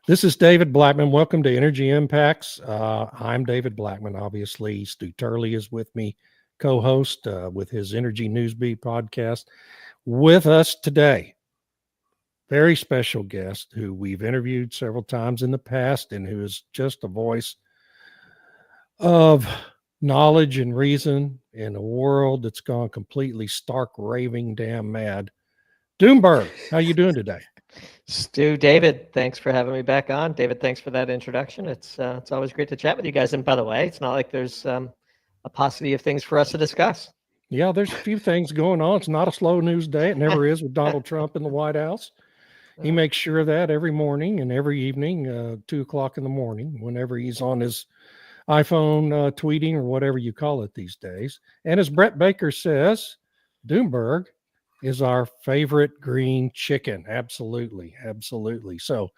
This is David Blackmon. Welcome to Energy Impacts. I'm David Blackmon. Obviously, Stu Turley is with me, co-host with his Energy Newsbeat podcast. With us today, very special guest who we've interviewed several times in the past and who is just a voice of knowledge and reason in a world that's gone completely stark, raving, damn mad. Doomberg, how you doing today? Stu, David, thanks for having me back on. David, thanks for that introduction. It's always great to chat with you guys. And by the way, it's not like there's a paucity of things for us to discuss. Yeah, there's a few things going on. It's not a slow news day. It never is with Donald Trump in the White House. He makes sure of that every morning and every evening, 2 o'clock in the morning, whenever he's on his iPhone tweeting or whatever you call it these days. And as Brett Baker says, Doomberg is our favorite green chicken. Absolutely. Absolutely. So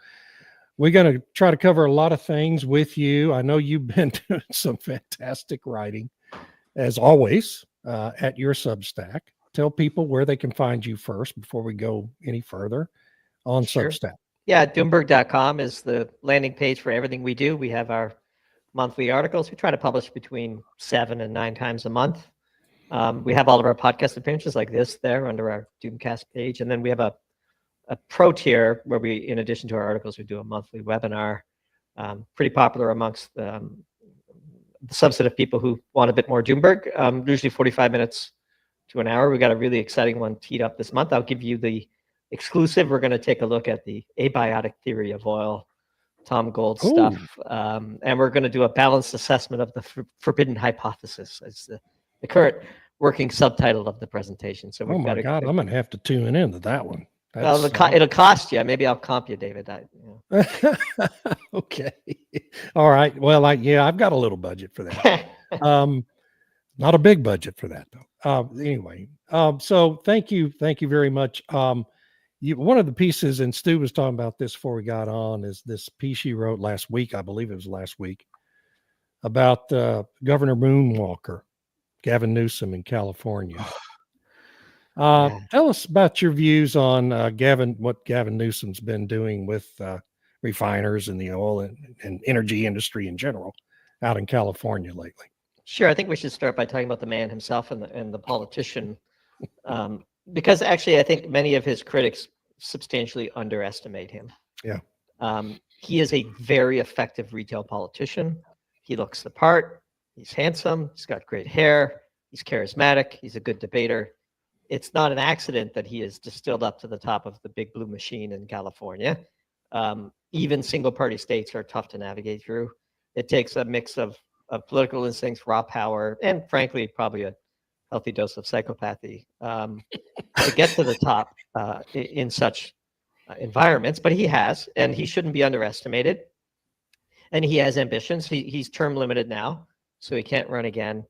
we're going to try to cover a lot of things with you. I know you've been doing some fantastic writing, as always, at your Substack. Tell people where they can find you first before we go any further on Substack. Yeah, Doomberg.com is the landing page for everything we do. We have our monthly articles. We try to publish between 7 and 9 times a month. We have all of our podcast appearances like this there under our Doomcast page. And then we have a pro tier where we, in addition to our articles, we do a monthly webinar, pretty popular amongst the subset of people who want a bit more Doomberg, usually 45 minutes to an hour. We got a really exciting one teed up this month. I'll give you the exclusive. We're going to take a look at the abiotic theory of oil, Tom Gold stuff. And we're going to do a balanced assessment of the forbidden hypothesis as the current working subtitle of the presentation. So we've God, I'm going to have to tune into that one. Well, it'll cost you. Maybe I'll comp you, David. Okay. All right. Well, I've got a little budget for that. Not a big budget for that though. Anyway, so thank you very much. One of the pieces, and Stu was talking about this before we got on, is this piece you wrote last week. I believe it was last week about Governor Moonwalker, Gavin Newsom in California. Tell us about your views on what Gavin Newsom's been doing with refiners and the oil and energy industry in general out in California lately. Sure. I think we should start by talking about the man himself and the politician, because actually I think many of his critics substantially underestimate him. Yeah. He is a very effective retail politician. He looks the part. He's handsome. He's got great hair. He's charismatic. He's a good debater. It's not an accident that he is distilled up to the top of the big blue machine in California. Even single party states are tough to navigate through. It takes a mix of political instincts, raw power, and frankly, probably a healthy dose of psychopathy to get to the top in such environments. But he has, and he shouldn't be underestimated. And he has ambitions. He's term limited now, so he can't run again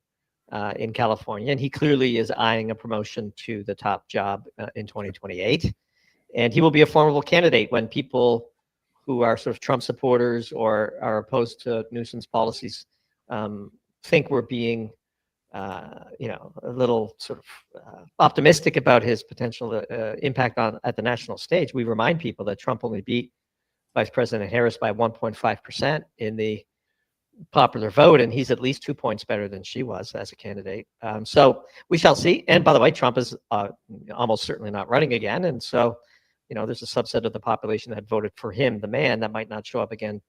in California. And he clearly is eyeing a promotion to the top job in 2028. And he will be a formidable candidate when people who are sort of Trump supporters or are opposed to Newsom's policies think we're being, a little sort of optimistic about his potential impact at the national stage. We remind people that Trump only beat Vice President Harris by 1.5% in the popular vote, and he's at least 2 points better than she was as a candidate. So we shall see. And by the way, Trump is almost certainly not running again. And so, there's a subset of the population that voted for him, the man, that might not show up again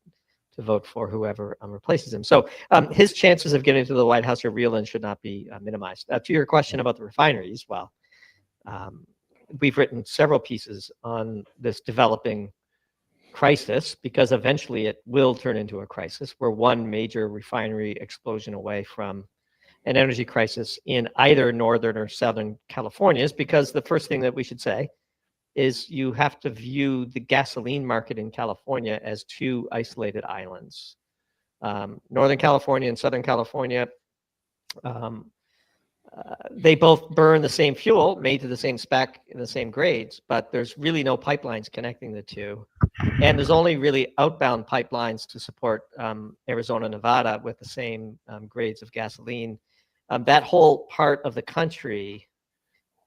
to vote for whoever replaces him. So his chances of getting to the White House are real and should not be minimized. To your question about the refineries, well, we've written several pieces on this developing crisis because eventually it will turn into a crisis. We're one major refinery explosion away from an energy crisis in either northern or southern Californias, because the first thing that we should say is you have to view the gasoline market in California as two isolated islands. Northern California and Southern California, they both burn the same fuel made to the same spec in the same grades, but there's really no pipelines connecting the two. And there's only really outbound pipelines to support Arizona, Nevada with the same grades of gasoline. That whole part of the country,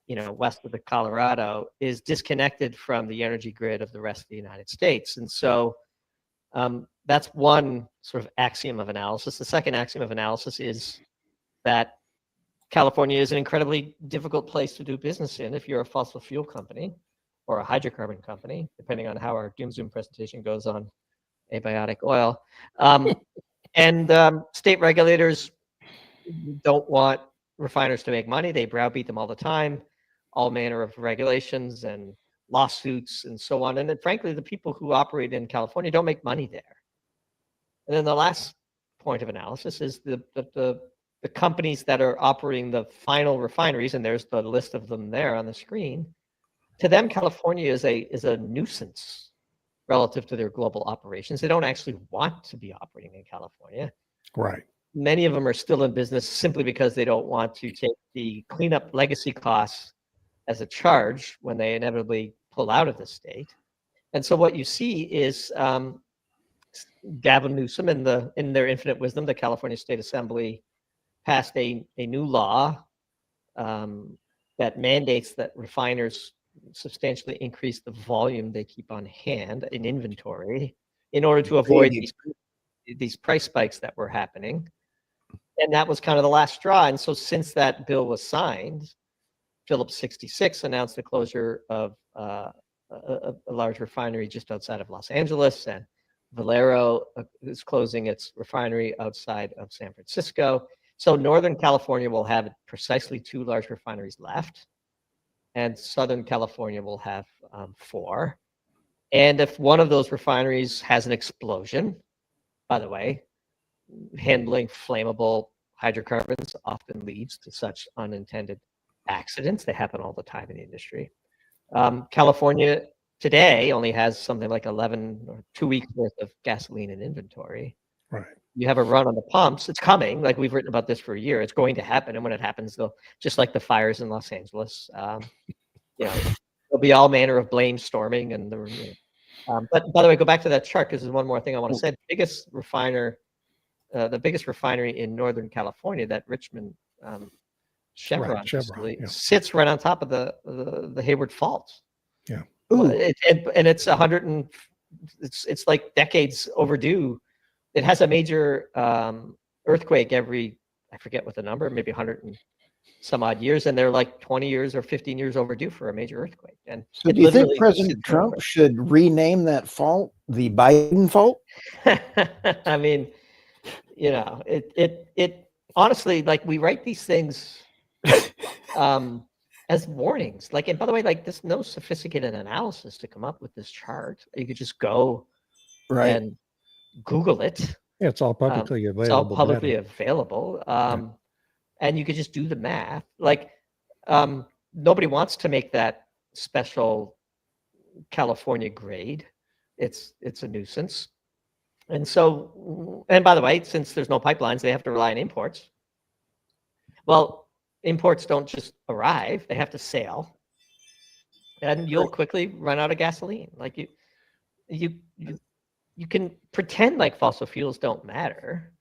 west of the Colorado, is disconnected from the energy grid of the rest of the United States. And so That's one sort of axiom of analysis. The second axiom of analysis is that California is an incredibly difficult place to do business in if you're a fossil fuel company or a hydrocarbon company, depending on how our Doom Zoom presentation goes on abiotic oil. State regulators don't want refiners to make money. They browbeat them all the time, all manner of regulations and lawsuits and so on. And then frankly, the people who operate in California don't make money there. And then the last point of analysis is the companies that are operating the final refineries, and there's the list of them there on the screen. To them, California is a nuisance relative to their global operations. They don't actually want to be operating in California. Right. Many of them are still in business simply because they don't want to take the cleanup legacy costs as a charge when they inevitably pull out of the state. And so what you see is Gavin Newsom, in their infinite wisdom, the California State Assembly passed a new law that mandates that refiners substantially increase the volume they keep on hand in inventory in order to avoid these price spikes that were happening. And that was kind of the last straw. And so since that bill was signed, Phillips 66 announced the closure of a large refinery just outside of Los Angeles, and Valero is closing its refinery outside of San Francisco. So Northern California will have precisely 2 large refineries left, and Southern California will have 4. And if one of those refineries has an explosion, by the way, handling flammable hydrocarbons often leads to such unintended accidents. They happen all the time in the industry. California today only has something like 11 or 2 weeks worth of gasoline in inventory. Right. You have a run on the pumps. It's coming. Like, we've written about this for a year. It's going to happen. And when it happens, they'll, just like the fires in Los Angeles, there'll be all manner of blame storming. And but by the way, go back to that chart, because there's one more thing I want to say. The biggest refinery in Northern California, that Richmond Chevron facility, sits right on top of the Hayward Fault. Yeah. And it's it's like decades overdue. It has a major earthquake every, I forget what the number, maybe 100 and some odd years, and they're like 20 years or 15 years overdue for a major earthquake. And so do you think President Trump should rename that fault the Biden fault? I mean, it honestly, like, we write these things as warnings. Like, and by the way, like, there's no sophisticated analysis to come up with this chart. You could just go and Google it. Yeah, it's all publicly available. It's all publicly available. And you could just do the math. Like, nobody wants to make that special California grade. It's a nuisance. And so, and by the way, since there's no pipelines, they have to rely on imports. Well, imports don't just arrive, they have to sail. And you'll quickly run out of gasoline. Like, you can pretend like fossil fuels don't matter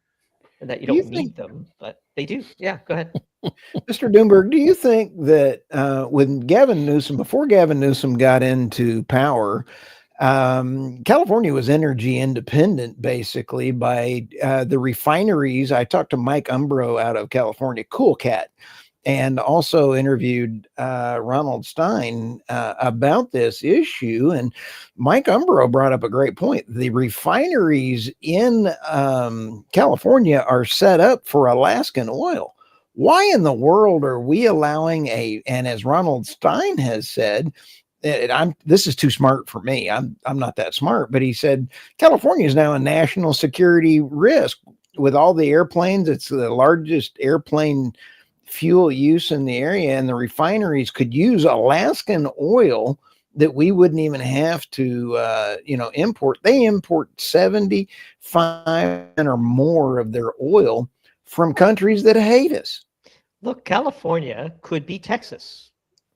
and that you don't need them, but they do. Yeah, go ahead. Mr. Doomberg, do you think that when Gavin Newsom, before Gavin Newsom got into power, California was energy independent basically by the refineries? I talked to Mike Umbro out of California, Cool Cat, and also interviewed Ronald Stein about this issue. And Mike Umbro brought up a great point. The refineries in California are set up for Alaskan oil. Why in the world are we allowing and as Ronald Stein has said, this is too smart for me. I'm not that smart, but he said California is now a national security risk with all the airplanes. It's the largest airplane fuel use in the area, and the refineries could use Alaskan oil that we wouldn't even have to import. They import 75% or more of their oil from countries that hate us. Look, California could be Texas.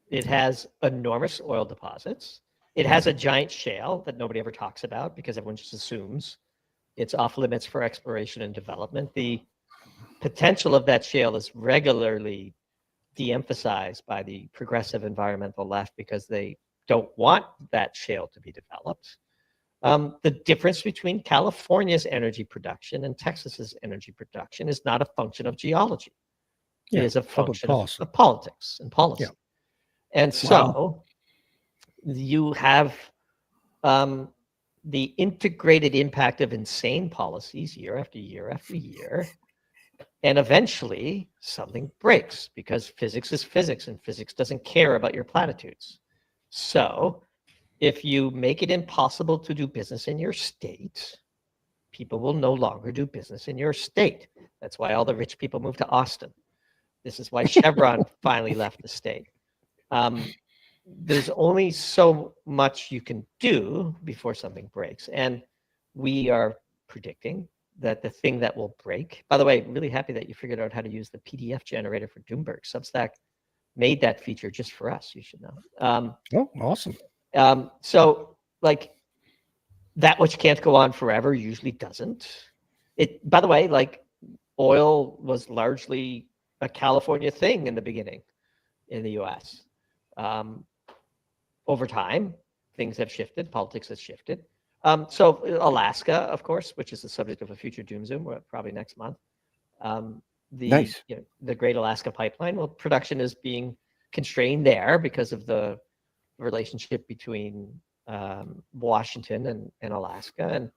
It has enormous oil deposits. It has a giant shale that nobody ever talks about because everyone just assumes it's off limits for exploration and development. The potential of that shale is regularly de-emphasized by the progressive environmental left because they don't want that shale to be developed. The difference between California's energy production and Texas's energy production is not a function of geology. Yeah, it is a public function of policy. politics and policy. Yeah. And so you have the integrated impact of insane policies year after year after year. And eventually something breaks because physics is physics and physics doesn't care about your platitudes. So if you make it impossible to do business in your state, people will no longer do business in your state. That's why all the rich people move to Austin. This is why Chevron finally left the state. There's only so much you can do before something breaks. And we are predicting that the thing that will break, by the way, really happy that you figured out how to use the PDF generator for Doomberg. Substack made that feature just for us, you should know. Oh, awesome. So like that which can't go on forever usually doesn't. It, by the way, like oil was largely a California thing in the beginning in the US. Over time, things have shifted, politics has shifted. So Alaska, of course, which is the subject of a future Doom Zoom, probably next month. Nice. The Great Alaska Pipeline, well, production is being constrained there because of the relationship between Washington and Alaska.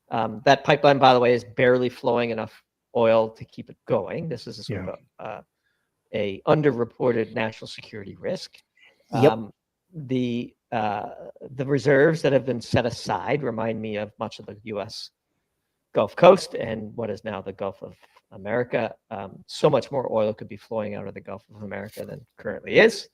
And that pipeline, by the way, is barely flowing enough oil to keep it going. This is a sort of a underreported national security risk. The reserves that have been set aside remind me of much of the U.S. Gulf Coast and what is now the Gulf of America. So much more oil could be flowing out of the Gulf of America than currently is.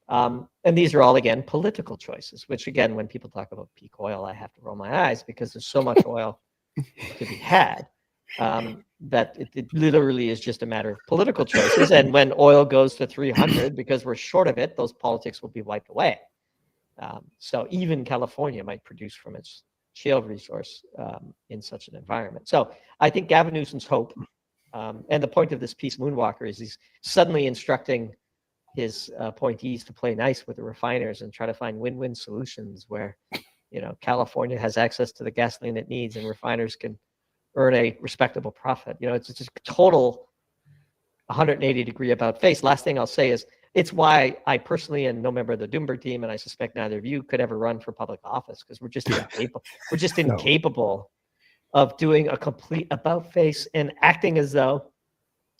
And these are all, again, political choices, which, again, when people talk about peak oil, I have to roll my eyes because there's so much oil to be had that it literally is just a matter of political choices. And when oil goes to 300 because we're short of it, those politics will be wiped away. So even California might produce from its shale resource in such an environment. So I think Gavin Newsom's hope, and the point of this piece, Moonwalker, is he's suddenly instructing his appointees to play nice with the refiners and try to find win-win solutions where, California has access to the gasoline it needs and refiners can earn a respectable profit. It's just total 180-degree about face. Last thing I'll say is it's why I personally and no member of the Doomberg team, and I suspect neither of you could ever run for public office because we're just incapable. We're just incapable of doing a complete about face and acting as though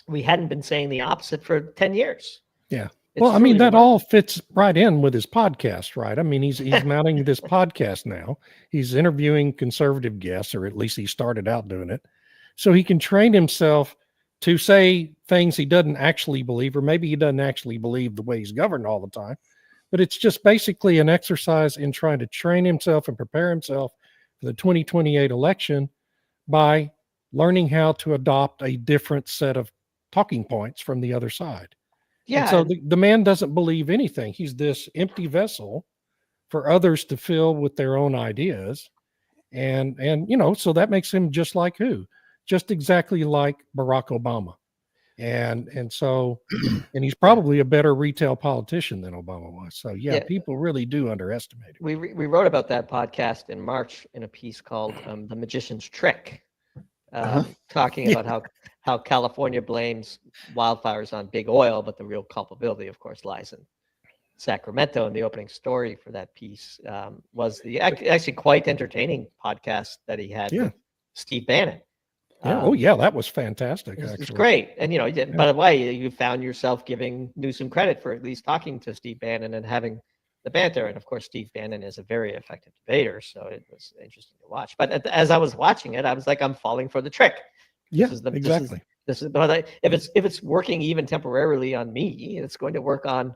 we hadn't been saying the opposite for 10 years. Yeah. Well, I mean, that all fits right in with his podcast, right? I mean, he's mounting this podcast now. He's interviewing conservative guests, or at least he started out doing it. So he can train himself to say things he doesn't actually believe, or maybe he doesn't actually believe the way he's governed all the time. But it's just basically an exercise in trying to train himself and prepare himself for the 2028 election by learning how to adopt a different set of talking points from the other side. Yeah. And so the man doesn't believe anything. He's this empty vessel for others to fill with their own ideas. And so that makes him just like who? Just exactly like Barack Obama. And he's probably a better retail politician than Obama was. So people really do underestimate him. We wrote about that podcast in March in a piece called The Magician's Trick, talking about how California blames wildfires on big oil, but the real culpability, of course, lies in Sacramento. And the opening story for that piece was the actually quite entertaining podcast that he had with Steve Bannon. That was fantastic. It's great. And, by the way, you found yourself giving Newsom credit for at least talking to Steve Bannon and having the banter. And of course, Steve Bannon is a very effective debater, so it was interesting to watch. But as I was watching it, I was like, I'm falling for the trick. Yeah, exactly. But if it's working even temporarily on me, it's going to work on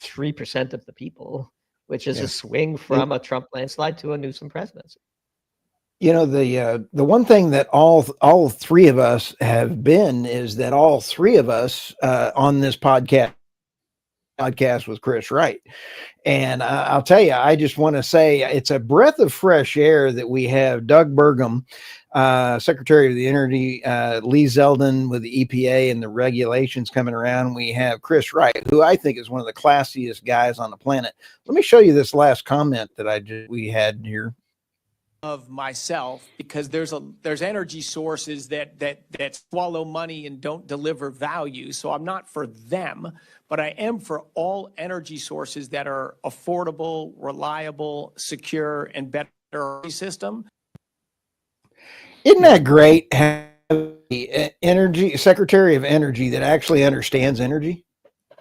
3% of the people, which is a swing from a Trump landslide to a Newsom presidency. The one thing that all three of us have been is that all three of us on this podcast with Chris Wright. And I'll tell you, I just want to say it's a breath of fresh air that we have Doug Burgum, Secretary of the Energy, Lee Zeldin with the EPA and the regulations coming around. We have Chris Wright, who I think is one of the classiest guys on the planet. Let me show you this last comment that we had here. of myself, because there's energy sources that swallow money and don't deliver value. So I'm not for them, but I am for all energy sources that are affordable, reliable, secure, and better system. Isn't that great? Having the energy secretary of energy that actually understands energy.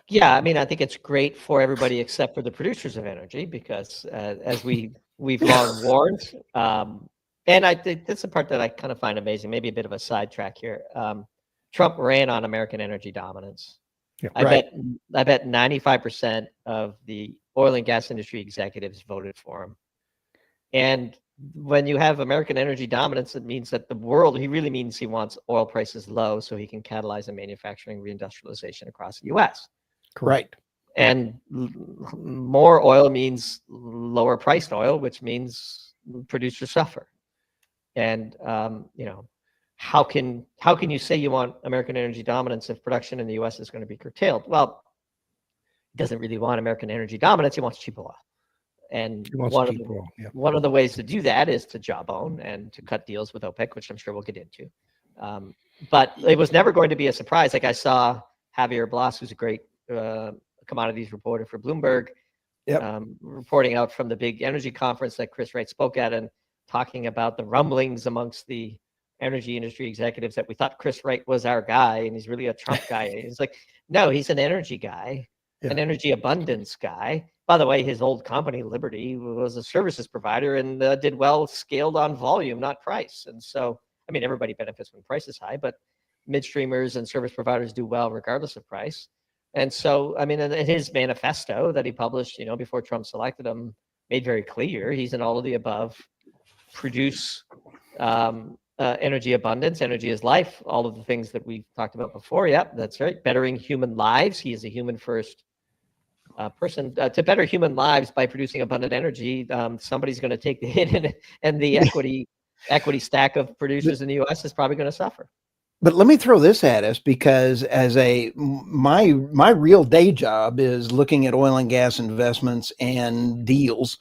Yeah, I mean, I think it's great for everybody except for the producers of energy, because as we've long warned, and I think that's the part that I kind of find amazing, maybe a bit of a sidetrack here. Trump ran on American energy dominance. Yeah, I bet 95% of the oil and gas industry executives voted for him. And when you have American energy dominance, it means that the world, he really means he wants oil prices low so he can catalyze a manufacturing reindustrialization across the US. Right. And more oil means lower priced oil, which means producers suffer. And how can you say you want American energy dominance if production in the US is going to be curtailed? Well, he doesn't really want American energy dominance, he wants cheap oil. And one of the ways to do that is to jawbone and to cut deals with OPEC, which I'm sure we'll get into. But it was never going to be a surprise. Like I saw Javier Blas, who's a great commodities reporter for Bloomberg, reporting out from the big energy conference that Chris Wright spoke at, and talking about the rumblings amongst the energy industry executives that we thought Chris Wright was our guy and he's really a Trump guy. He's like, no, he's an energy guy, an energy abundance guy. By the way, his old company, Liberty, was a services provider and did well, scaled on volume, not price. And so, I mean, everybody benefits when price is high, but midstreamers and service providers do well regardless of price. And so, I mean, in his manifesto that he published, before Trump selected him, made very clear he's an all of the above, produce energy abundance, energy is life, all of the things that we've talked about before. Yep, that's right. Bettering human lives. He is a human first person. To better human lives by producing abundant energy, somebody's going to take the hit, and the equity stack of producers in the U.S. is probably going to suffer. But let me throw this at us, because as my real day job is looking at oil and gas investments and deals.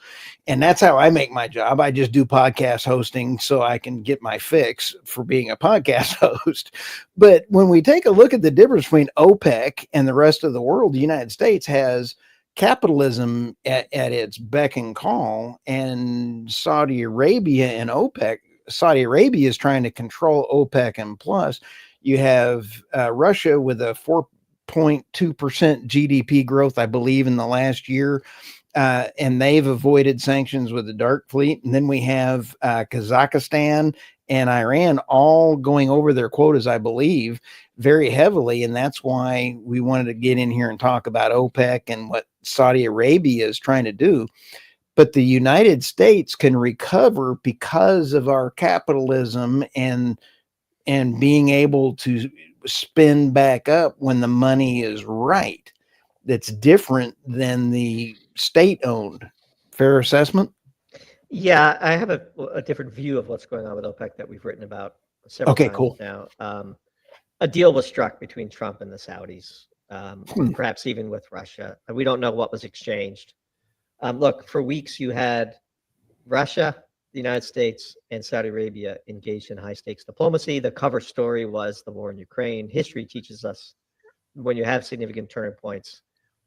And that's how I make my job. I just do podcast hosting so I can get my fix for being a podcast host. But when we take a look at the difference between OPEC and the rest of the world, the United States has capitalism at its beck and call, and Saudi Arabia and OPEC. Saudi Arabia is trying to control OPEC, and plus you have Russia with a 4.2% GDP growth, I believe, in the last year. And they've avoided sanctions with the dark fleet. And then we have Kazakhstan and Iran all going over their quotas, I believe, very heavily. And that's why we wanted to get in here and talk about OPEC and what Saudi Arabia is trying to do. But the United States can recover because of our capitalism and being able to spin back up when the money is right. That's different than the state-owned. Fair assessment? Yeah, I have a different view of what's going on with OPEC that we've written about several times now. A deal was struck between Trump and the Saudis, perhaps even with Russia. We don't know what was exchanged. Look, for weeks you had Russia, the United States, and Saudi Arabia engaged in high-stakes diplomacy. The cover story was the war in Ukraine. History teaches us when you have significant turning points,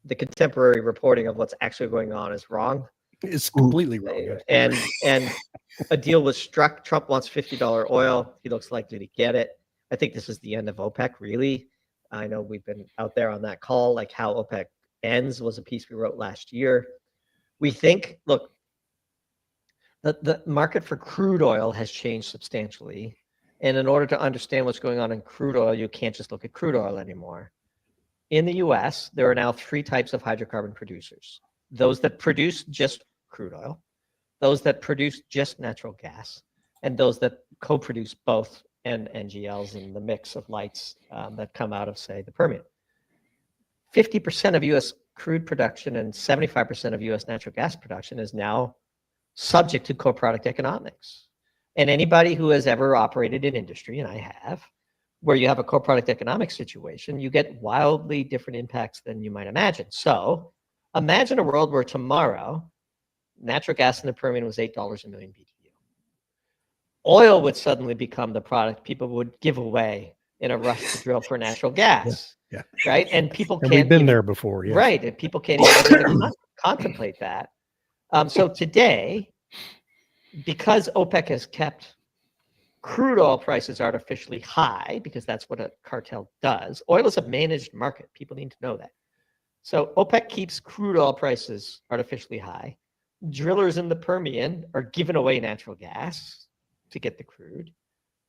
the contemporary reporting of what's actually going on is wrong. It's completely wrong. And a deal was struck. Trump wants $50 oil. He looks likely to get it. I think this is the end of OPEC, really. I know we've been out there on that call, like how OPEC ends was a piece we wrote last year. We think, look, the market for crude oil has changed substantially. And in order to understand what's going on in crude oil, you can't just look at crude oil anymore. In the US, there are now 3 types of hydrocarbon producers. Those that produce just crude oil, those that produce just natural gas, and those that co-produce both and NGLs in the mix of lights that come out of, say, the Permian. 50% of US crude production and 75% of US natural gas production is now subject to co-product economics. And anybody who has ever operated in industry, and I have, where you have a co-product economic situation, you get wildly different impacts than you might imagine. So imagine a world where tomorrow, natural gas in the Permian was $8 a million BTU. oil would suddenly become the product people would give away in a rush to drill for natural gas. Yeah. Right. And people And can't we've been even, there before. Yes. right. And people can't even begin to contemplate that. So today, because OPEC has kept crude oil prices artificially high, because that's what a cartel does, oil is a managed market. People need to know that. So OPEC keeps crude oil prices artificially high. Drillers in the Permian are giving away natural gas to get the crude.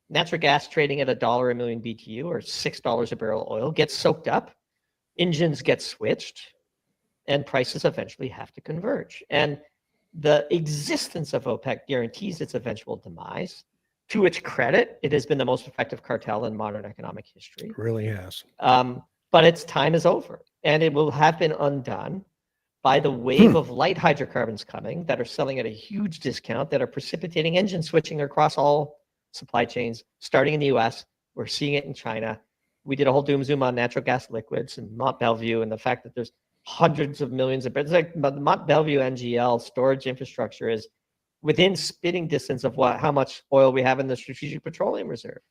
Natural gas trading at $1 a million BTU or $6 a barrel oil gets soaked up. Engines get switched, and prices eventually have to converge. And the existence of OPEC guarantees its eventual demise. To its credit, it has been the most effective cartel in modern economic history. It really has. But its time is over, and it will have been undone by the wave of light hydrocarbons coming that are selling at a huge discount, that are precipitating engine switching across all supply chains, starting in the US. We're seeing it in China. We did a whole doom zoom on natural gas liquids and Mont Belvieu, and the fact that there's hundreds of millions of barrels. Like the Mont Belvieu NGL storage infrastructure is within spitting distance of how much oil we have in the Strategic Petroleum Reserve.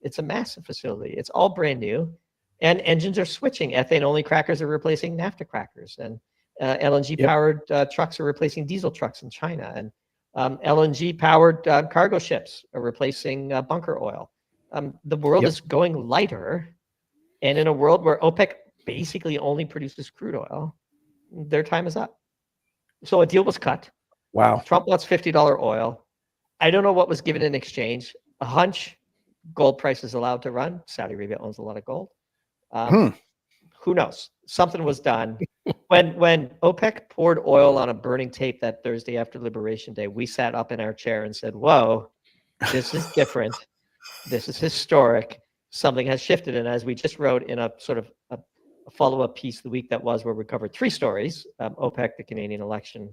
It's a massive facility. It's all brand new, and engines are switching. Ethane-only crackers are replacing naphtha crackers, and LNG-powered trucks are replacing diesel trucks in China, and LNG-powered cargo ships are replacing bunker oil. The world is going lighter, and in a world where OPEC basically only produces crude oil, their time is up. So a deal was cut. Wow. Trump wants $50 oil. I don't know what was given in exchange. A hunch, gold price is allowed to run. Saudi Arabia owns a lot of gold. Who knows? Something was done. When OPEC poured oil on a burning tape that Thursday after Liberation Day, we sat up in our chair and said, whoa, this is different. This is historic. Something has shifted. And as we just wrote in a sort of a follow-up piece the week that was, where we covered 3 stories, OPEC, the Canadian election,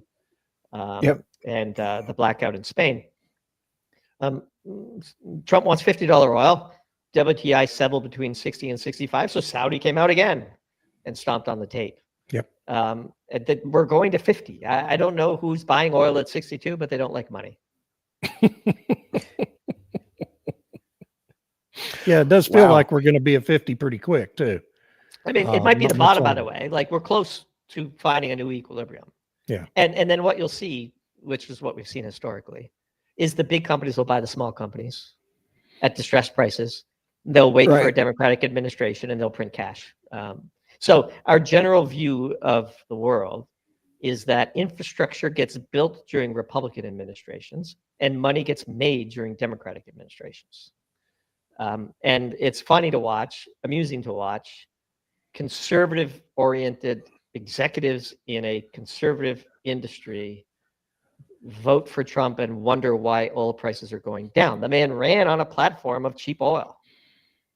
and the blackout in Spain. Trump wants $50 oil. WTI settled between 60 and 65. So Saudi came out again and stomped on the tape. We're going to 50. I don't know who's buying oil at 62, but they don't like money. Yeah, it does feel like we're going to be at 50 pretty quick too. I mean, it might be the bottom, by the way. Like, we're close to finding a new equilibrium. Yeah. And then what you'll see, which is what we've seen historically, is the big companies will buy the small companies at distressed prices. They'll wait for a Democratic administration and they'll print cash. So our general view of the world is that infrastructure gets built during Republican administrations and money gets made during Democratic administrations. And it's funny to watch, amusing to watch, conservative-oriented executives in a conservative industry vote for Trump and wonder why oil prices are going down. The man ran on a platform of cheap oil.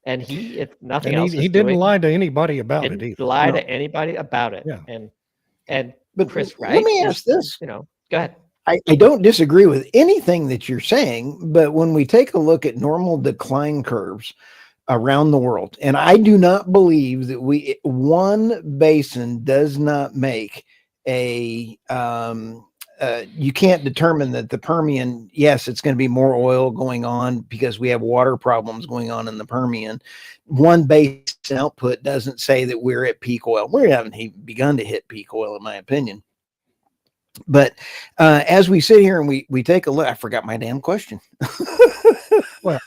And he, if nothing else, he didn't lie to anybody about it either. Lie to anybody about it. Yeah. But Chris, right? Let me ask this. Go ahead. I don't disagree with anything that you're saying, but when we take a look at normal decline curves around the world, and I do not believe that one basin does not make a you can't determine that the Permian, yes, it's going to be more oil going on because we have water problems going on in the Permian. One basin output doesn't say that we're at peak oil. We haven't even begun to hit peak oil, in my opinion. But as we sit here and we take a look, I forgot my damn question. Well,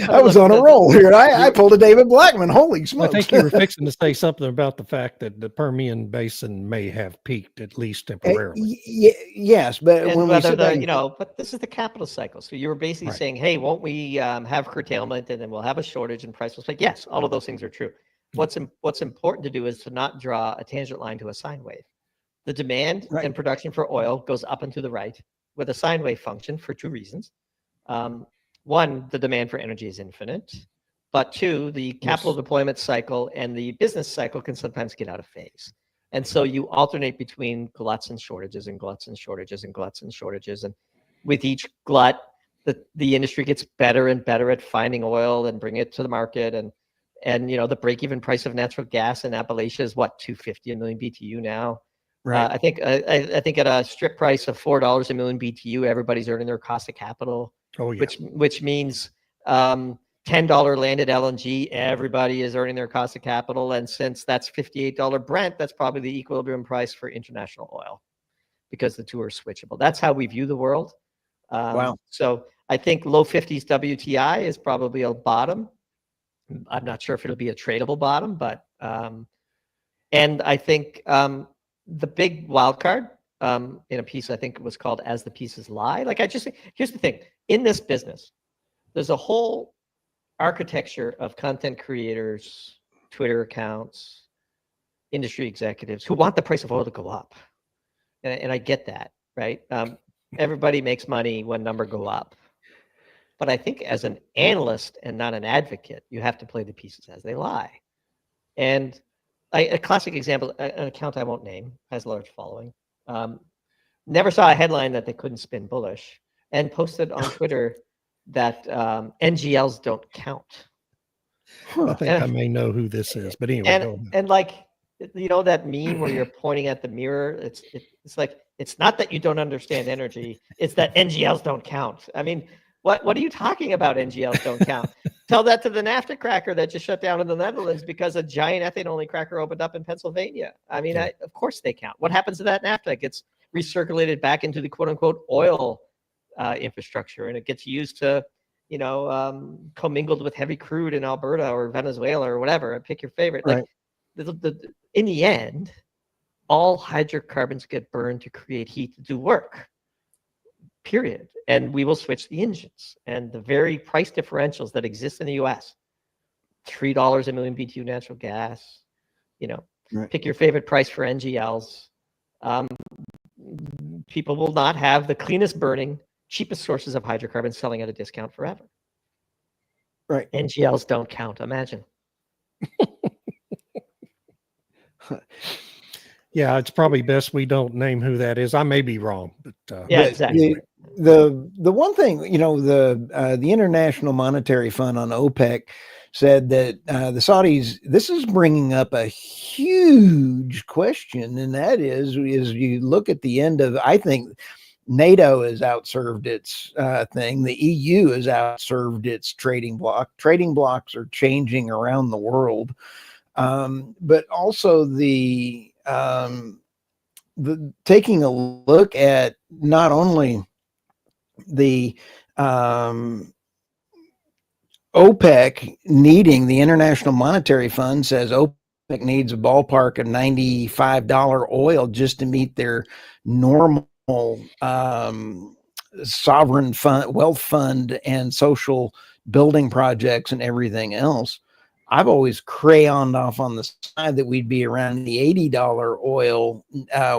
I was on a roll here. I pulled a David Blackmon. Holy smokes. I think you were fixing to say something about the fact that the Permian Basin may have peaked, at least temporarily. Yes, but and when we sit down, but this is the capital cycle. So you were basically saying, hey, won't we have curtailment and then we'll have a shortage and price will spike? Yes, all of those things are true. What's important to do is to not draw a tangent line to a sine wave. The demand and production for oil goes up and to the right with a sine wave function for 2 reasons. One, the demand for energy is infinite, but 2, the capital deployment cycle and the business cycle can sometimes get out of phase. And so you alternate between gluts and shortages and gluts and shortages and gluts and shortages. And with each glut, the industry gets better and better at finding oil and bring it to the market. And the break-even price of natural gas in Appalachia is what, $2.50 a million BTU now. Right. I think at a strip price of $4 a million BTU, everybody's earning their cost of capital. Oh yeah. which means $10 landed LNG, everybody is earning their cost of capital. And since that's $58 Brent, that's probably the equilibrium price for international oil because the two are switchable. That's how we view the world. Wow. So I think low 50s WTI is probably a bottom. I'm not sure if it'll be a tradable bottom, but and I think the big wild card in a piece, I think it was called "As the Pieces Lie." Like I just think, here's the thing: in this business, there's a whole architecture of content creators, Twitter accounts, industry executives who want the price of oil to go up, and I get that, right? Everybody makes money when numbers go up. But I think as an analyst and not an advocate, you have to play the pieces as they lie. And a classic example, an account I won't name, has a large following, never saw a headline that they couldn't spin bullish and posted on Twitter that NGLs don't count. I think I may know who this is, but anyway, go ahead. And like, you know, that meme where you're pointing at the mirror, it's like, it's not that you don't understand energy, it's that NGLs don't count. I mean, what are you talking about? NGLs don't count. Tell that to the NAFTA cracker that just shut down in the Netherlands because a giant ethane-only cracker opened up in Pennsylvania. I mean, of course they count. What happens to that NAFTA? It gets recirculated back into the quote-unquote oil infrastructure, and it gets used to, you know, commingled with heavy crude in Alberta or Venezuela or whatever. Pick your favorite. Right. Like, in the end, all hydrocarbons get burned to create heat to do work. Period. And we will switch the engines. And the very price differentials that exist in the US, $3 a million BTU natural gas, you know, pick your favorite price for NGLs. People will not have the cleanest burning, cheapest sources of hydrocarbons selling at a discount forever. Right. NGLs don't count. Imagine. Yeah, it's probably best we don't name who that is. I may be wrong, but Yeah, exactly. The one thing, you know, the International Monetary Fund on OPEC said that the Saudis, this is bringing up a huge question, and that is you look at the end of, I think NATO has outserved its thing. The EU has outserved its trading bloc. Trading blocks are changing around the world, but also the taking a look at not only the OPEC needing, the International Monetary Fund says OPEC needs a ballpark of $95 oil just to meet their normal sovereign fund, wealth fund, and social building projects and everything else. I've always crayoned off on the side that we'd be around the $80 oil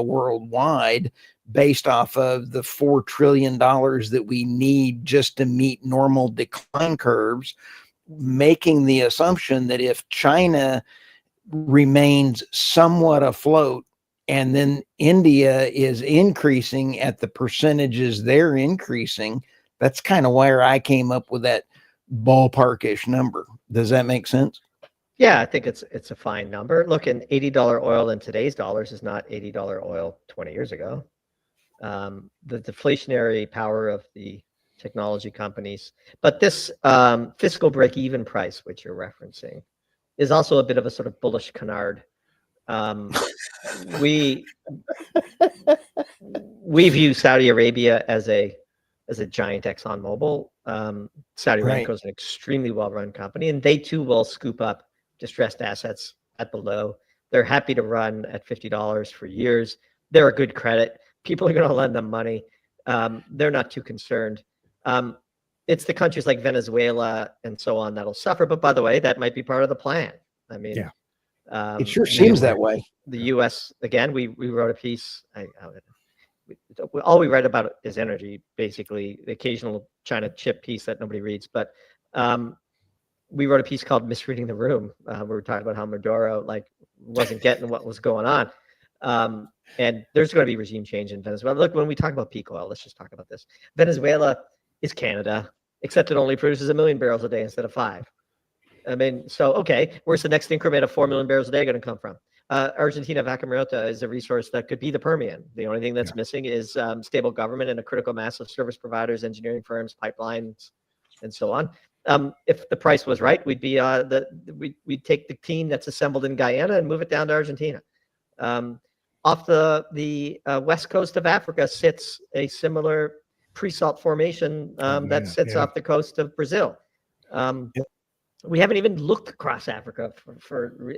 worldwide, based off of the $4 trillion that we need just to meet normal decline curves, making the assumption that if China remains somewhat afloat and then India is increasing at the percentages they're increasing, that's kind of where I came up with that ballparkish number. Does that make sense? Yeah, I think it's a fine number. Look, an $80 oil in today's dollars is not $80 oil 20 years ago. The deflationary power of the technology companies, but this fiscal break-even price, which you're referencing, is also a bit of a sort of bullish canard. We view Saudi Arabia as a giant ExxonMobil. Saudi Aramco is an extremely well-run company, and they too will scoop up distressed assets at the low. They're happy to run at $50 for years. They're a good credit. People are going to lend them money. They're not too concerned. It's the countries like Venezuela and so on that'll suffer. But by the way, that might be part of the plan. I mean, it sure seems that way. The U.S. again, we wrote a piece. All we write about is energy, basically. The occasional China chip piece that nobody reads, but we wrote a piece called "Misreading the Room." We were talking about how Maduro wasn't getting what was going on. And there's going to be regime change in Venezuela. Look, when we talk about peak oil, let's just talk about this. Venezuela is Canada, except it only produces 1 million barrels a day instead of 5. I mean, so, okay, where's the next increment of 4 million barrels a day going to come from? Argentina Vaca Muerta is a resource that could be the Permian. The only thing that's missing is stable government and a critical mass of service providers, engineering firms, pipelines, and so on. If the price was right, we'd be we'd take the team that's assembled in Guyana and move it down to Argentina. Off the west coast of Africa sits a similar pre-salt formation that sits off the coast of Brazil. We haven't even looked across Africa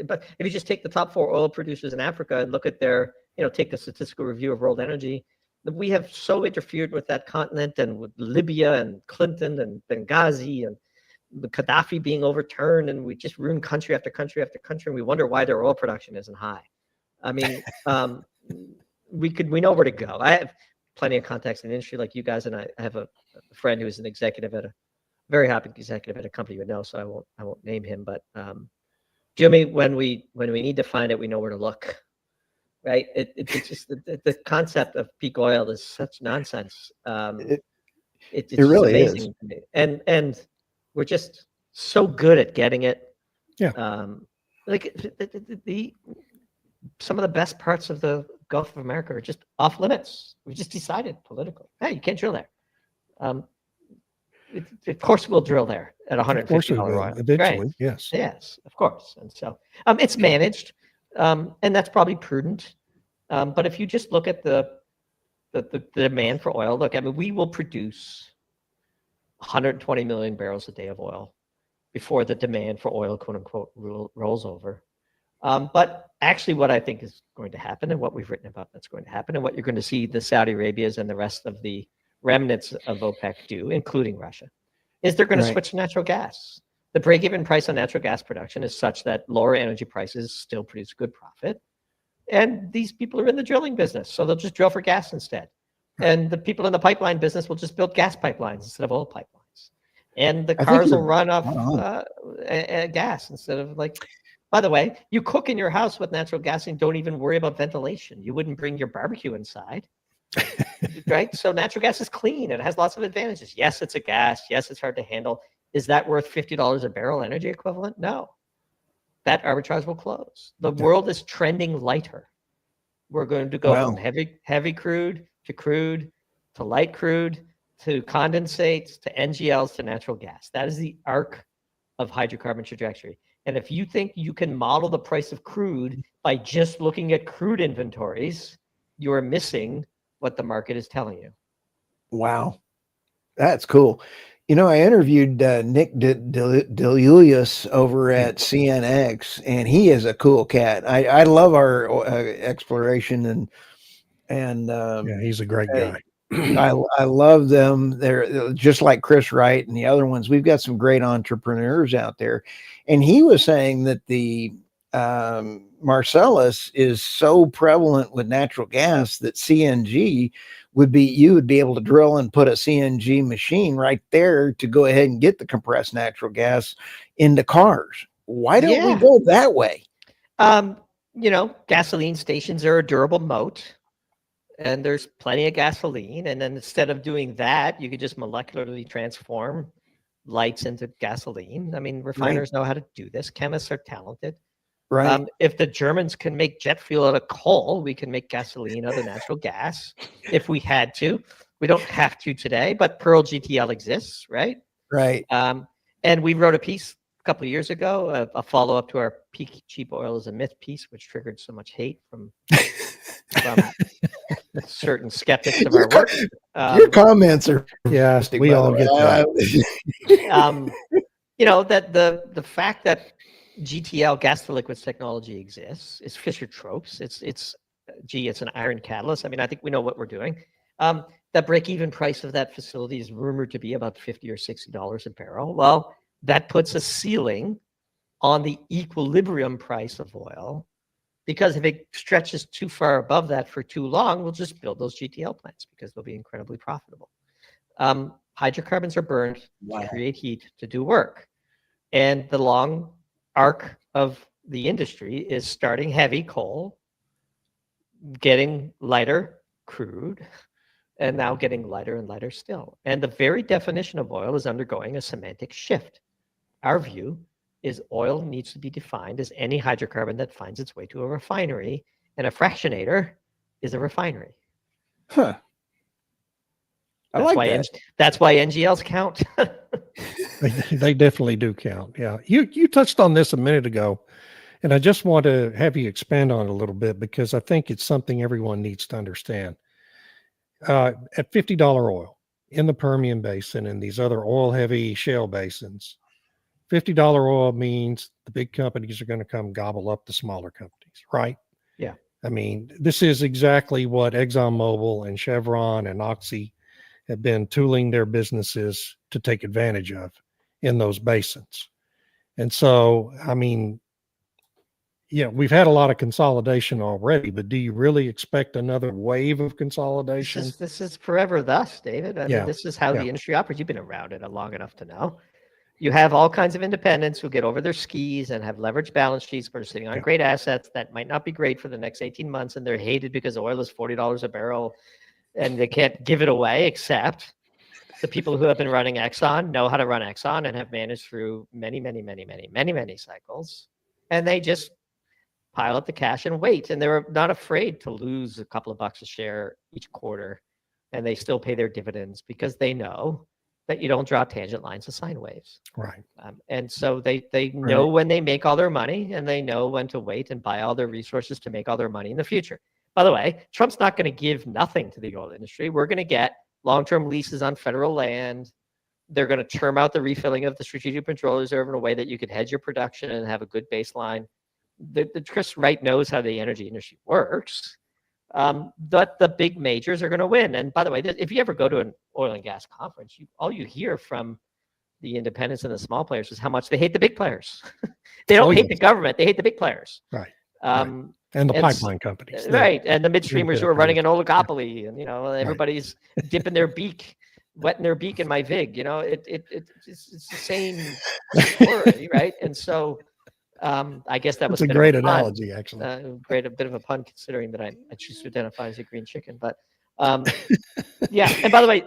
but if you just take the top 4 oil producers in Africa and look at their, take the statistical review of world energy, we have so interfered with that continent and with Libya and Clinton and Benghazi and the Gaddafi being overturned, and we just ruin country after country after country, and we wonder why their oil production isn't high. I mean, we know where to go. I have plenty of contacts in the industry like you guys, and I have a friend who's an executive at a very happy executive at a company you would know, so I won't name him, but Jimmy, when we need to find it, we know where to look, right? It's just the concept of peak oil is such nonsense. It's really amazing to me, and we're just so good at getting it. Yeah. Like some of the best parts of the Gulf of America are just off limits. We just decided politically, hey, you can't drill there. Of course, we'll drill there at $150 oil. Eventually, right. yes. Yes, of course. And so it's managed, and that's probably prudent. But if you just look at the demand for oil, look, I mean, we will produce 120 million barrels a day of oil before the demand for oil, quote unquote, rolls over. But actually what I think is going to happen, and what we've written about that's going to happen, and what you're going to see the Saudi Arabias and the rest of the remnants of OPEC do, including Russia, is they're going to switch to natural gas. The break-even price on natural gas production is such that lower energy prices still produce good profit. And these people are in the drilling business, so they'll just drill for gas instead. And the people in the pipeline business will just build gas pipelines instead of oil pipelines. And the cars will run off gas instead of by the way, you cook in your house with natural gas and don't even worry about ventilation. You wouldn't bring your barbecue inside. Right? So natural gas is clean. It has lots of advantages. Yes, it's a gas. Yes, it's hard to handle. Is that worth $50 a barrel energy equivalent? No. That arbitrage will close. The world is trending lighter. We're going to go from heavy crude to light crude to condensates to NGLs to natural gas. That is the arc of hydrocarbon trajectory. And if you think you can model the price of crude by just looking at crude inventories, you are missing what the market is telling you. Wow. That's cool. I interviewed Nick DeLulius over at CNX, and he is a cool cat. I love our exploration and He's a great guy. I love them. They're just like Chris Wright and the other ones. We've got some great entrepreneurs out there. And he was saying that the Marcellus is so prevalent with natural gas that CNG you would be able to drill and put a CNG machine right there to go ahead and get the compressed natural gas into cars. Why don't we go that way? Gasoline stations are a durable moat, and there's plenty of gasoline. And then instead of doing that, you could just molecularly transform lights into gasoline. I mean, refiners know how to do this. Chemists are talented. Right. If the Germans can make jet fuel out of coal, we can make gasoline out of natural gas if we had to. We don't have to today, but Pearl GTL exists, right? Right. And we wrote a piece a couple of years ago, a follow-up to our Peak Cheap Oil is a Myth piece, which triggered so much hate from certain skeptics of our work. Your comments are we all get that. That the fact that GTL, gas to liquids technology, exists is Fischer-Tropsch. It's an iron catalyst. I mean, I think we know what we're doing. That break-even price of that facility is rumored to be about $50 or $60 a barrel. Well, that puts a ceiling on the equilibrium price of oil, because if it stretches too far above that for too long, we'll just build those GTL plants because they'll be incredibly profitable. Hydrocarbons are burned to create heat to do work. And the long arc of the industry is starting heavy coal, getting lighter crude, and now getting lighter and lighter still. And the very definition of oil is undergoing a semantic shift. Our view is oil needs to be defined as any hydrocarbon that finds its way to a refinery, and a fractionator is a refinery. Huh. I like that. That's why NGLs count. They definitely do count. Yeah. You touched on this a minute ago, and I just want to have you expand on it a little bit because I think it's something everyone needs to understand. At $50 oil in the Permian Basin and these other oil-heavy shale basins, $50 oil means the big companies are going to come gobble up the smaller companies, right? Yeah. I mean, this is exactly what ExxonMobil and Chevron and Oxy have been tooling their businesses to take advantage of in those basins. And so, I mean, yeah, we've had a lot of consolidation already, but do you really expect another wave of consolidation? This is forever thus, David. I Yeah. mean, this is how Yeah. the industry operates. You've been around it long enough to know. You have all kinds of independents who get over their skis and have leveraged balance sheets, but are sitting on Yeah. great assets that might not be great for the next 18 months, and they're hated because oil is $40 a barrel, and they can't give it away, except the people who have been running Exxon know how to run Exxon and have managed through many cycles, and they just pile up the cash and wait, and they're not afraid to lose a couple of bucks a share each quarter, and they still pay their dividends because they know that you don't draw tangent lines of sine waves. Right. And so they know when they make all their money, and they know when to wait and buy all their resources to make all their money in the future. By the way, Trump's not going to give nothing to the oil industry. We're going to get long-term leases on federal land. They're going to term out the refilling of the Strategic Petroleum Reserve in a way that you could hedge your production and have a good baseline. Chris Wright knows how the energy industry works. But the big majors are going to win. And by the way, if you ever go to an oil and gas conference, all you hear from the independents and the small players is how much they hate the big players. They don't hate the government; they hate the big players. Right. Right. And the pipeline companies. Right. And the midstreamers who are running an oligopoly, and everybody's dipping their beak, wetting their beak in my vig. It's the same story, right? And so. I guess that was a great analogy, actually. A bit of a pun, considering that I choose to identify as a green chicken. But yeah. And by the way,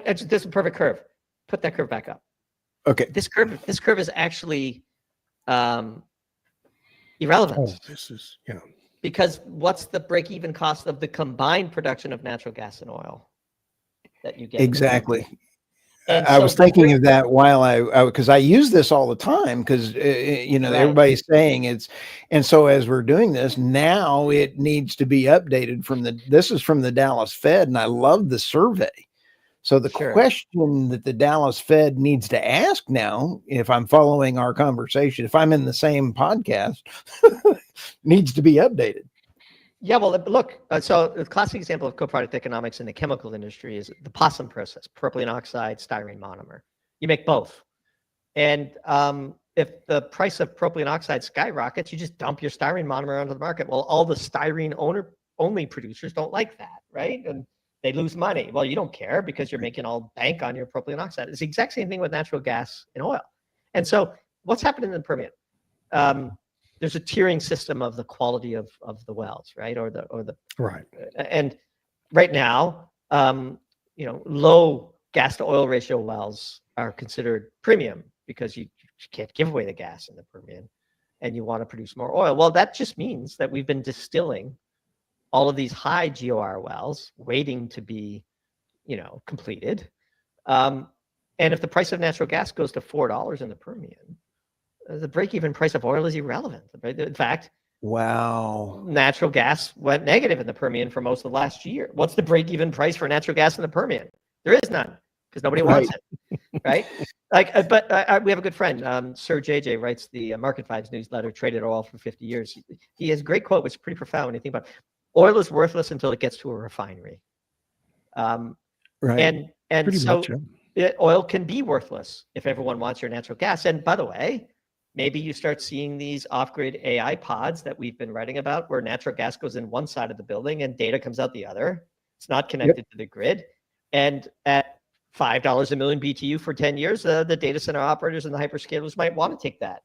this is a perfect curve. Put that curve back up. Okay. This curve is actually irrelevant. Oh, this is Because what's the break-even cost of the combined production of natural gas and oil that you get? Exactly. I was thinking of that while because I use this all the time because, everybody's saying it's, and so as we're doing this now, it needs to be updated this is from the Dallas Fed, and I love the survey. So the question that the Dallas Fed needs to ask now, if I'm following our conversation, if I'm in the same podcast, needs to be updated. Yeah, well, look, so the classic example of co-product economics in the chemical industry is the POSM process, propylene oxide, styrene monomer. You make both. And if the price of propylene oxide skyrockets, you just dump your styrene monomer onto the market. Well, all the styrene only producers don't like that, right? And they lose money. Well, you don't care because you're making all bank on your propylene oxide. It's the exact same thing with natural gas and oil. And so what's happening in the Permian? There's a tiering system of the quality of the wells, right? Or the right. And right now, low gas to oil ratio wells are considered premium because you can't give away the gas in the Permian, and you want to produce more oil. Well, that just means that we've been distilling all of these high GOR wells, waiting to be, completed. And if the price of natural gas goes to $4 in the Permian, the break-even price of oil is irrelevant. In fact, wow, natural gas went negative in the Permian for most of last year. What's the break-even price for natural gas in the Permian? There is none because nobody wants it, right? But we have a good friend, Sir JJ, writes the Market Vibes newsletter, traded oil for 50 years. He has a great quote, which is pretty profound when you think about it. Oil is worthless until it gets to a refinery. Right. And pretty so much, yeah. Oil can be worthless if everyone wants your natural gas. And by the way, maybe you start seeing these off-grid AI pods that we've been writing about, where natural gas goes in one side of the building and data comes out the other. It's not connected to the grid. And at $5 a million BTU for 10 years, the data center operators and the hyperscalers might want to take that.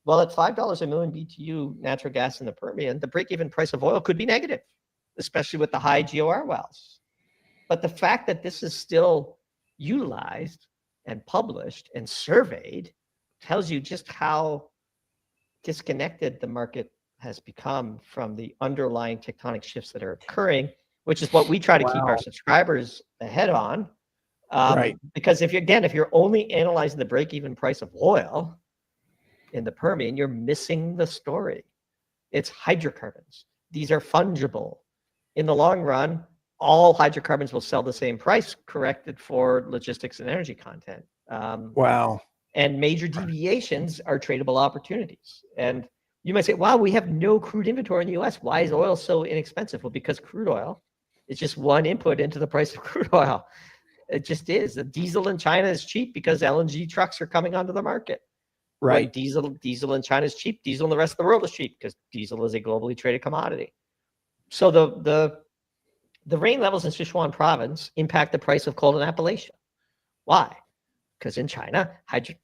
Well, at $5 a million BTU natural gas in the Permian, the break-even price of oil could be negative, especially with the high GOR wells. But the fact that this is still utilized and published and surveyed tells you just how disconnected the market has become from the underlying tectonic shifts that are occurring, which is what we try to keep our subscribers ahead on. Right. Because if you're only analyzing the break-even price of oil in the Permian, you're missing the story. It's hydrocarbons. These are fungible. In the long run, all hydrocarbons will sell the same price, corrected for logistics and energy content. Wow. And major deviations are tradable opportunities. And you might say, wow, we have no crude inventory in the US. Why is oil so inexpensive? Well, because crude oil is just one input into the price of crude oil. It just is. The diesel in China is cheap because LNG trucks are coming onto the market. Right. When diesel in China is cheap, diesel in the rest of the world is cheap because diesel is a globally traded commodity. So the rain levels in Sichuan province impact the price of coal in Appalachia. Why? Because in China,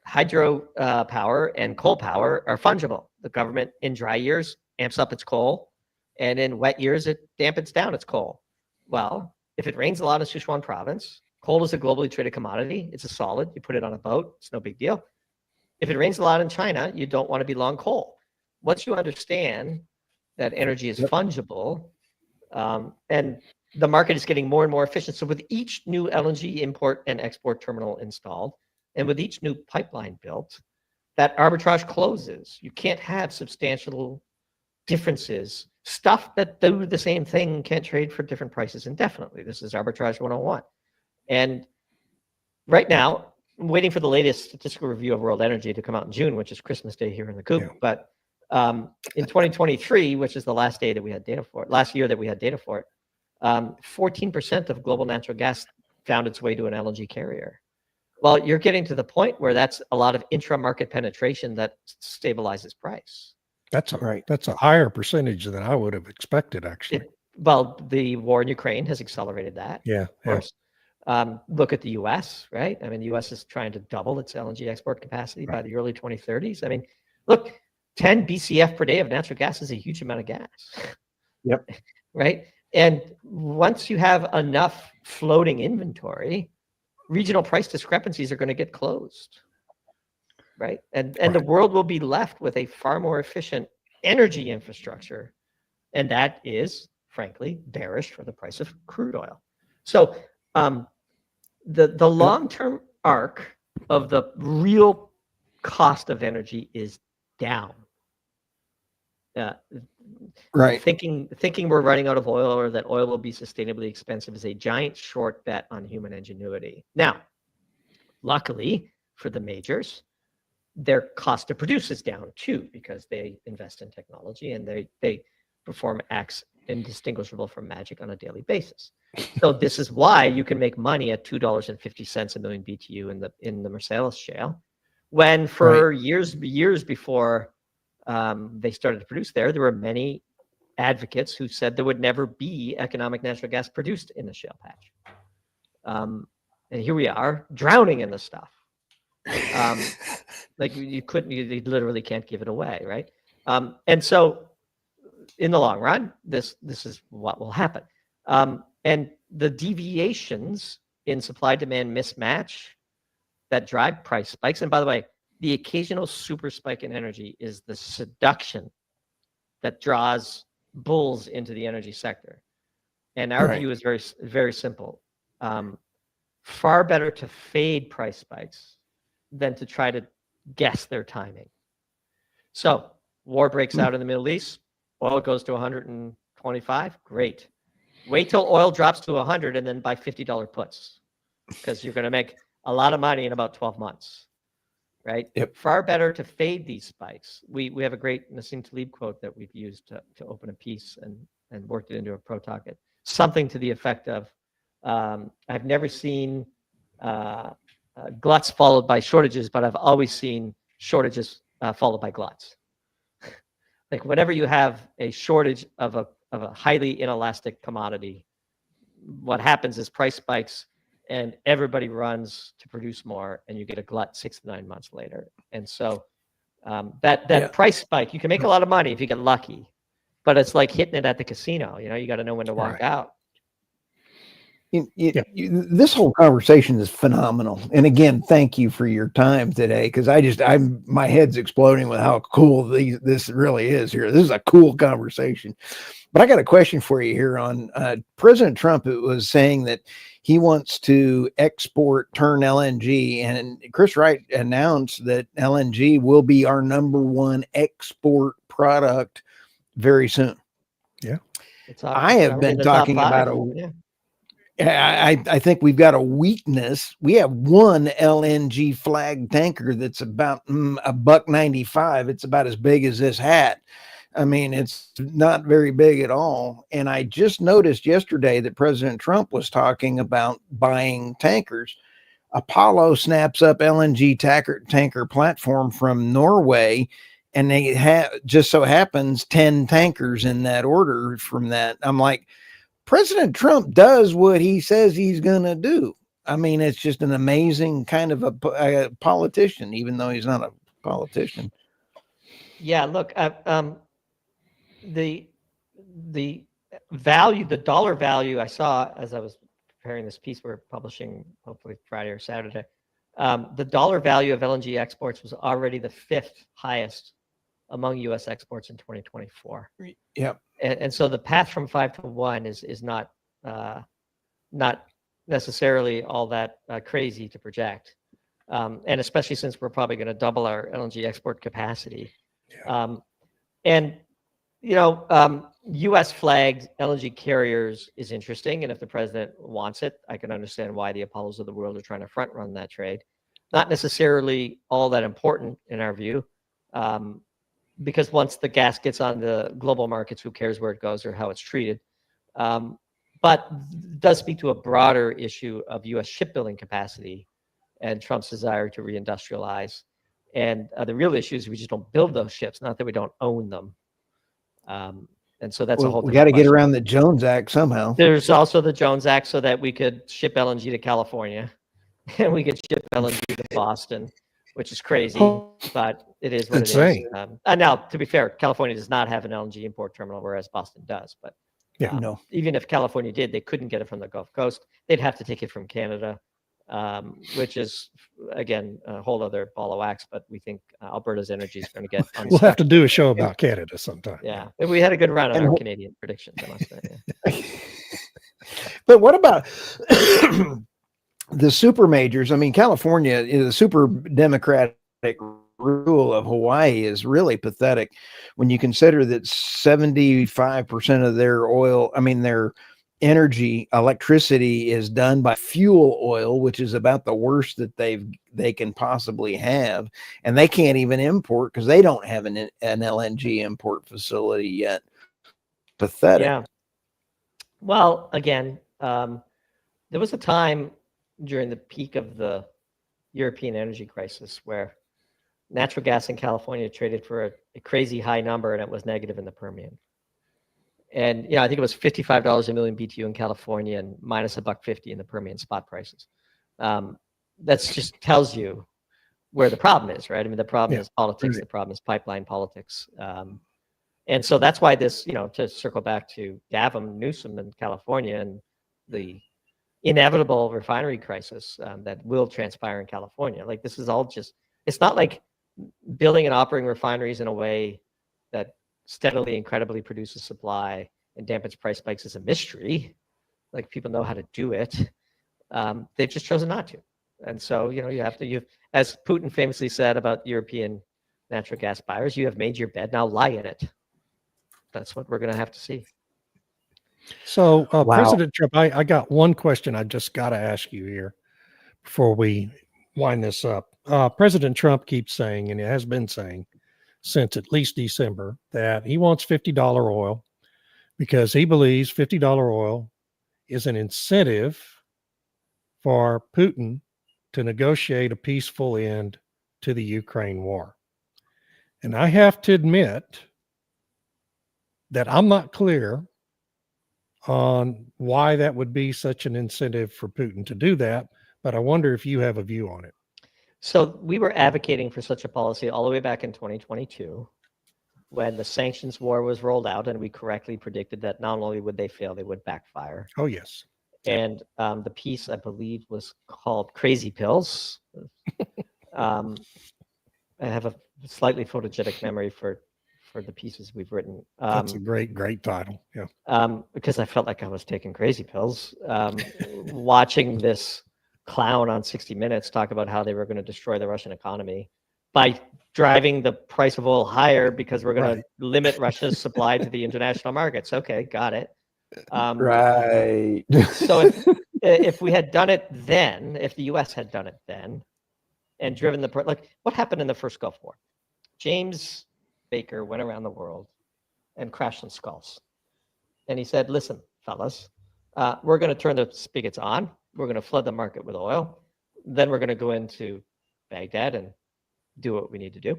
hydro power and coal power are fungible. The government in dry years amps up its coal, and in wet years, it dampens down its coal. Well, if it rains a lot in Sichuan province, coal is a globally traded commodity. It's a solid. You put it on a boat. It's no big deal. If it rains a lot in China, you don't want to be long coal. Once you understand that energy is fungible, and the market is getting more and more efficient. So with each new LNG import and export terminal installed, and with each new pipeline built, that arbitrage closes. You can't have substantial differences. Stuff that do the same thing can't trade for different prices indefinitely. This is arbitrage 101. And right now, I'm waiting for the latest statistical review of world energy to come out in June, which is Christmas Day here in the coop. Yeah. But in 2023, which is the last year that we had data for it, 14% of global natural gas found its way to an LNG carrier. Well, you're getting to the point where that's a lot of intra-market penetration that stabilizes price. That's a higher percentage than I would have expected, actually. The war in Ukraine has accelerated that. Yeah, of course. Look at the U.S., right? I mean, the U.S. is trying to double its LNG export capacity by the early 2030s. I mean, look, 10 BCF per day of natural gas is a huge amount of gas. Yep. Right? And once you have enough floating inventory, regional price discrepancies are going to get closed. Right? And the world will be left with a far more efficient energy infrastructure. And that is, frankly, bearish for the price of crude oil. So the long-term arc of the real cost of energy is down. Thinking we're running out of oil or that oil will be sustainably expensive is a giant short bet on human ingenuity. Now, luckily for the majors, their cost to produce is down too because they invest in technology and they perform acts indistinguishable from magic on a daily basis. So this is why you can make money at $2.50 a million BTU in the Marcellus shale, when for years before they started to produce there were many advocates who said there would never be economic natural gas produced in the shale patch. And here we are drowning in the stuff. Like you literally can't give it away, right? And so in the long run, this is what will happen. And the deviations in supply-demand mismatch that drive price spikes, and by the way, the occasional super spike in energy is the seduction that draws bulls into the energy sector. And our view is very, very simple. Far better to fade price spikes than to try to guess their timing. So war breaks out in the Middle East, oil goes to 125, great. Wait till oil drops to 100 and then buy $50 puts because you're going to make a lot of money in about 12 months, right? Yep. Far better to fade these spikes. We have a great Nassim Taleb quote that we've used to open a piece and worked it into a pro talk. Something to the effect of, I've never seen gluts followed by shortages, but I've always seen shortages followed by gluts. Like whenever you have a shortage of a highly inelastic commodity, what happens is price spikes and everybody runs to produce more and you get a glut 6 to 9 months later. And so that price spike, you can make a lot of money if you get lucky, but it's like hitting it at the casino. You know, you got to know when to walk out. Yeah. This whole conversation is phenomenal. And again, thank you for your time today, because my head's exploding with how cool this really is here. This is a cool conversation. But I got a question for you here on President Trump. It was saying that he wants to turn LNG, and Chris Wright announced that LNG will be our #1 export product very soon. Yeah. I have been talking about I think we've got a weakness. We have one LNG flag tanker that's about $1.95. It's about as big as this hat. I mean, it's not very big at all. And I just noticed yesterday that President Trump was talking about buying tankers. Apollo snaps up LNG tanker platform from Norway, and they just so happens 10 tankers in that order from that. I'm like, President Trump does what he says he's going to do. I mean, it's just an amazing kind of a politician, even though he's not a politician. Yeah, look, the value, the dollar value I saw as I was preparing this piece we're publishing hopefully Friday or Saturday, the dollar value of LNG exports was already the 5th highest among U.S. exports in 2024. Yep. And so the path from 5 to 1 is not necessarily all that crazy to project, and especially since we're probably going to double our LNG export capacity. Yeah. And U.S. flagged LNG carriers is interesting, and if the president wants it, I can understand why the Apollos of the world are trying to front run that trade. Not necessarily all that important in our view. Because once the gas gets on the global markets, who cares where it goes or how it's treated? But it does speak to a broader issue of U.S. shipbuilding capacity and Trump's desire to reindustrialize. And the real issue is we just don't build those ships, not that we don't own them. And so that's a whole. We got to get around the Jones Act somehow. There's also the Jones Act so that we could ship LNG to California, and we could ship LNG to Boston, which is crazy, but it is what it is. And now, to be fair, California does not have an LNG import terminal, whereas Boston does. But even if California did, they couldn't get it from the Gulf Coast. They'd have to take it from Canada, which is, again, a whole other ball of wax. But we think Alberta's energy is going to get unstuck. We'll have to do a show about Canada sometime. Yeah, we had a good run on our Canadian predictions, I must say. Yeah. But what about the super majors? I mean, California is a super democratic rule of Hawaii is really pathetic when you consider that 75% of their electricity is done by fuel oil, which is about the worst that they can possibly have. And they can't even import because they don't have an LNG import facility yet. Pathetic. Yeah. Well, again, there was a time during the peak of the European energy crisis where natural gas in California traded for a crazy high number, and it was negative in the Permian. And I think it was $55 a million BTU in California and minus $1.50 in the Permian spot prices. That's just tells you where the problem is, right? I mean, the problem is politics. The problem is pipeline politics. And so that's why this, to circle back to Gavin Newsom in California and the inevitable refinery crisis that will transpire in California. Like, this is all just, it's not like building and operating refineries in a way that steadily, incredibly produces supply and dampens price spikes is a mystery. Like, people know how to do it. They've just chosen not to. And so, you have to, as Putin famously said about European natural gas buyers, you have made your bed, now lie in it. That's what we're going to have to see. So, President Trump, I got one question I just got to ask you here before we wind this up. President Trump keeps saying, and it has been saying since at least December, that he wants $50 oil because he believes $50 oil is an incentive for Putin to negotiate a peaceful end to the Ukraine war. And I have to admit that I'm not clear on why that would be such an incentive for Putin to do that, but I wonder if you have a view on it. So we were advocating for such a policy all the way back in 2022 when the sanctions war was rolled out, and we correctly predicted that not only would they fail, they would backfire. Oh, yes. And the piece, I believe, was called Crazy Pills. I have a slightly photogenic memory for the pieces we've written. That's a great title. Yeah. Because I felt like I was taking crazy pills, watching this clown on 60 Minutes talk about how they were going to destroy the Russian economy by driving the price of oil higher because we're going to limit Russia's supply to the international markets. Okay, got it. Right. So if we had done it then, if the U.S. had done it then, and driven like what happened in the first Gulf War? James Baker went around the world and crashed some skulls. And he said, listen, fellas, we're going to turn the spigots on. We're going to flood the market with oil. Then we're going to go into Baghdad and do what we need to do.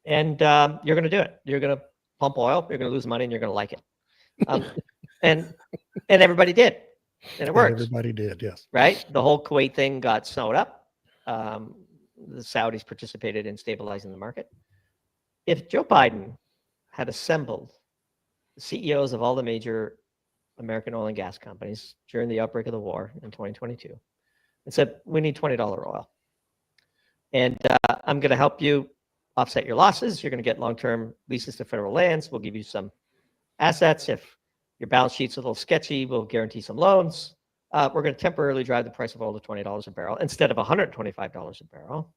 And you're going to do it. You're going to pump oil. You're going to lose money, and you're going to like it. And everybody did. And it worked. Everybody did, yes. Right? The whole Kuwait thing got snowed up. The Saudis participated in stabilizing the market. If Joe Biden had assembled the CEOs of all the major American oil and gas companies during the outbreak of the war in 2022 and said, we need $20 oil. And I'm going to help you offset your losses. You're going to get long-term leases to federal lands. We'll give you some assets. If your balance sheet's a little sketchy, we'll guarantee some loans. We're going to temporarily drive the price of oil to $20 a barrel instead of $125 a barrel.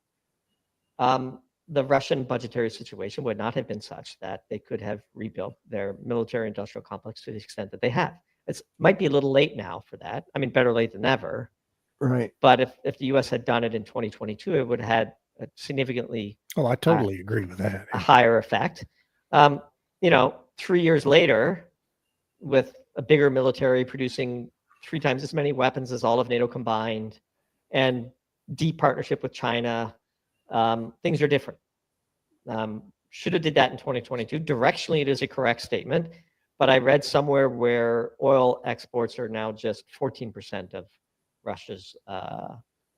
The Russian budgetary situation would not have been such that they could have rebuilt their military industrial complex to the extent that they have. It might be a little late now for that. I mean, better late than never. Right. But if the U.S. had done it in 2022, it would have had a significantly I totally agree with that. a higher effect. 3 years later, with a bigger military producing 3 times as many weapons as all of NATO combined, and deep partnership with China, things are different. Should have did that in 2022. Directionally, it is a correct statement, but I read somewhere where oil exports are now just 14% of Russia's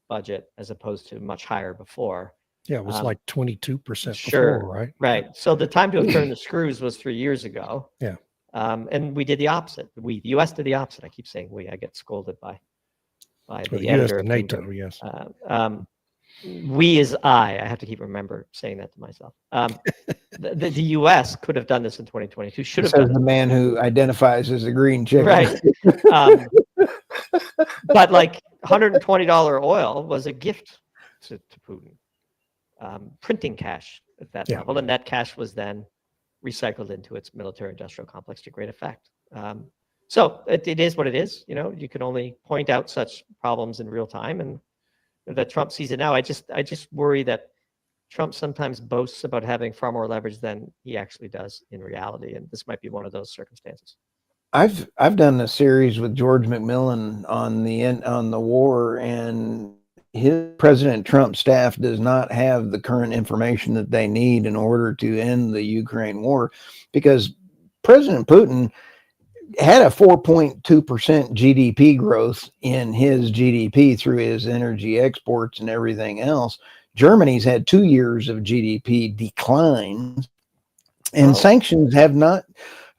budget, as opposed to much higher before. Yeah, it was like 22% sure, before, right? Right. So the time to have turned the screws was 3 years ago. Yeah. And we did the opposite. The U.S. did the opposite. I keep saying we. I get scolded by the U.S. editor and of NATO, Doomberg. yes. We is I have to keep saying that to myself. The U.S. could have done this in 2022. Should have done the man who identifies as a green chicken. right. But like $120 oil was a gift to Putin. Printing cash at that level, and that cash was then recycled into its military-industrial complex to great effect. So it is what it is. You can only point out such problems in real time, and that Trump sees it now. I just worry that Trump sometimes boasts about having far more leverage than he actually does in reality, and this might be one of those circumstances. I've done a series with George McMillan on the war, and his President Trump staff does not have the current information that they need in order to end the Ukraine war, because President Putin had a 4.2% GDP growth in his GDP through his energy exports and everything else. Germany's had 2 years of GDP declines, and sanctions have not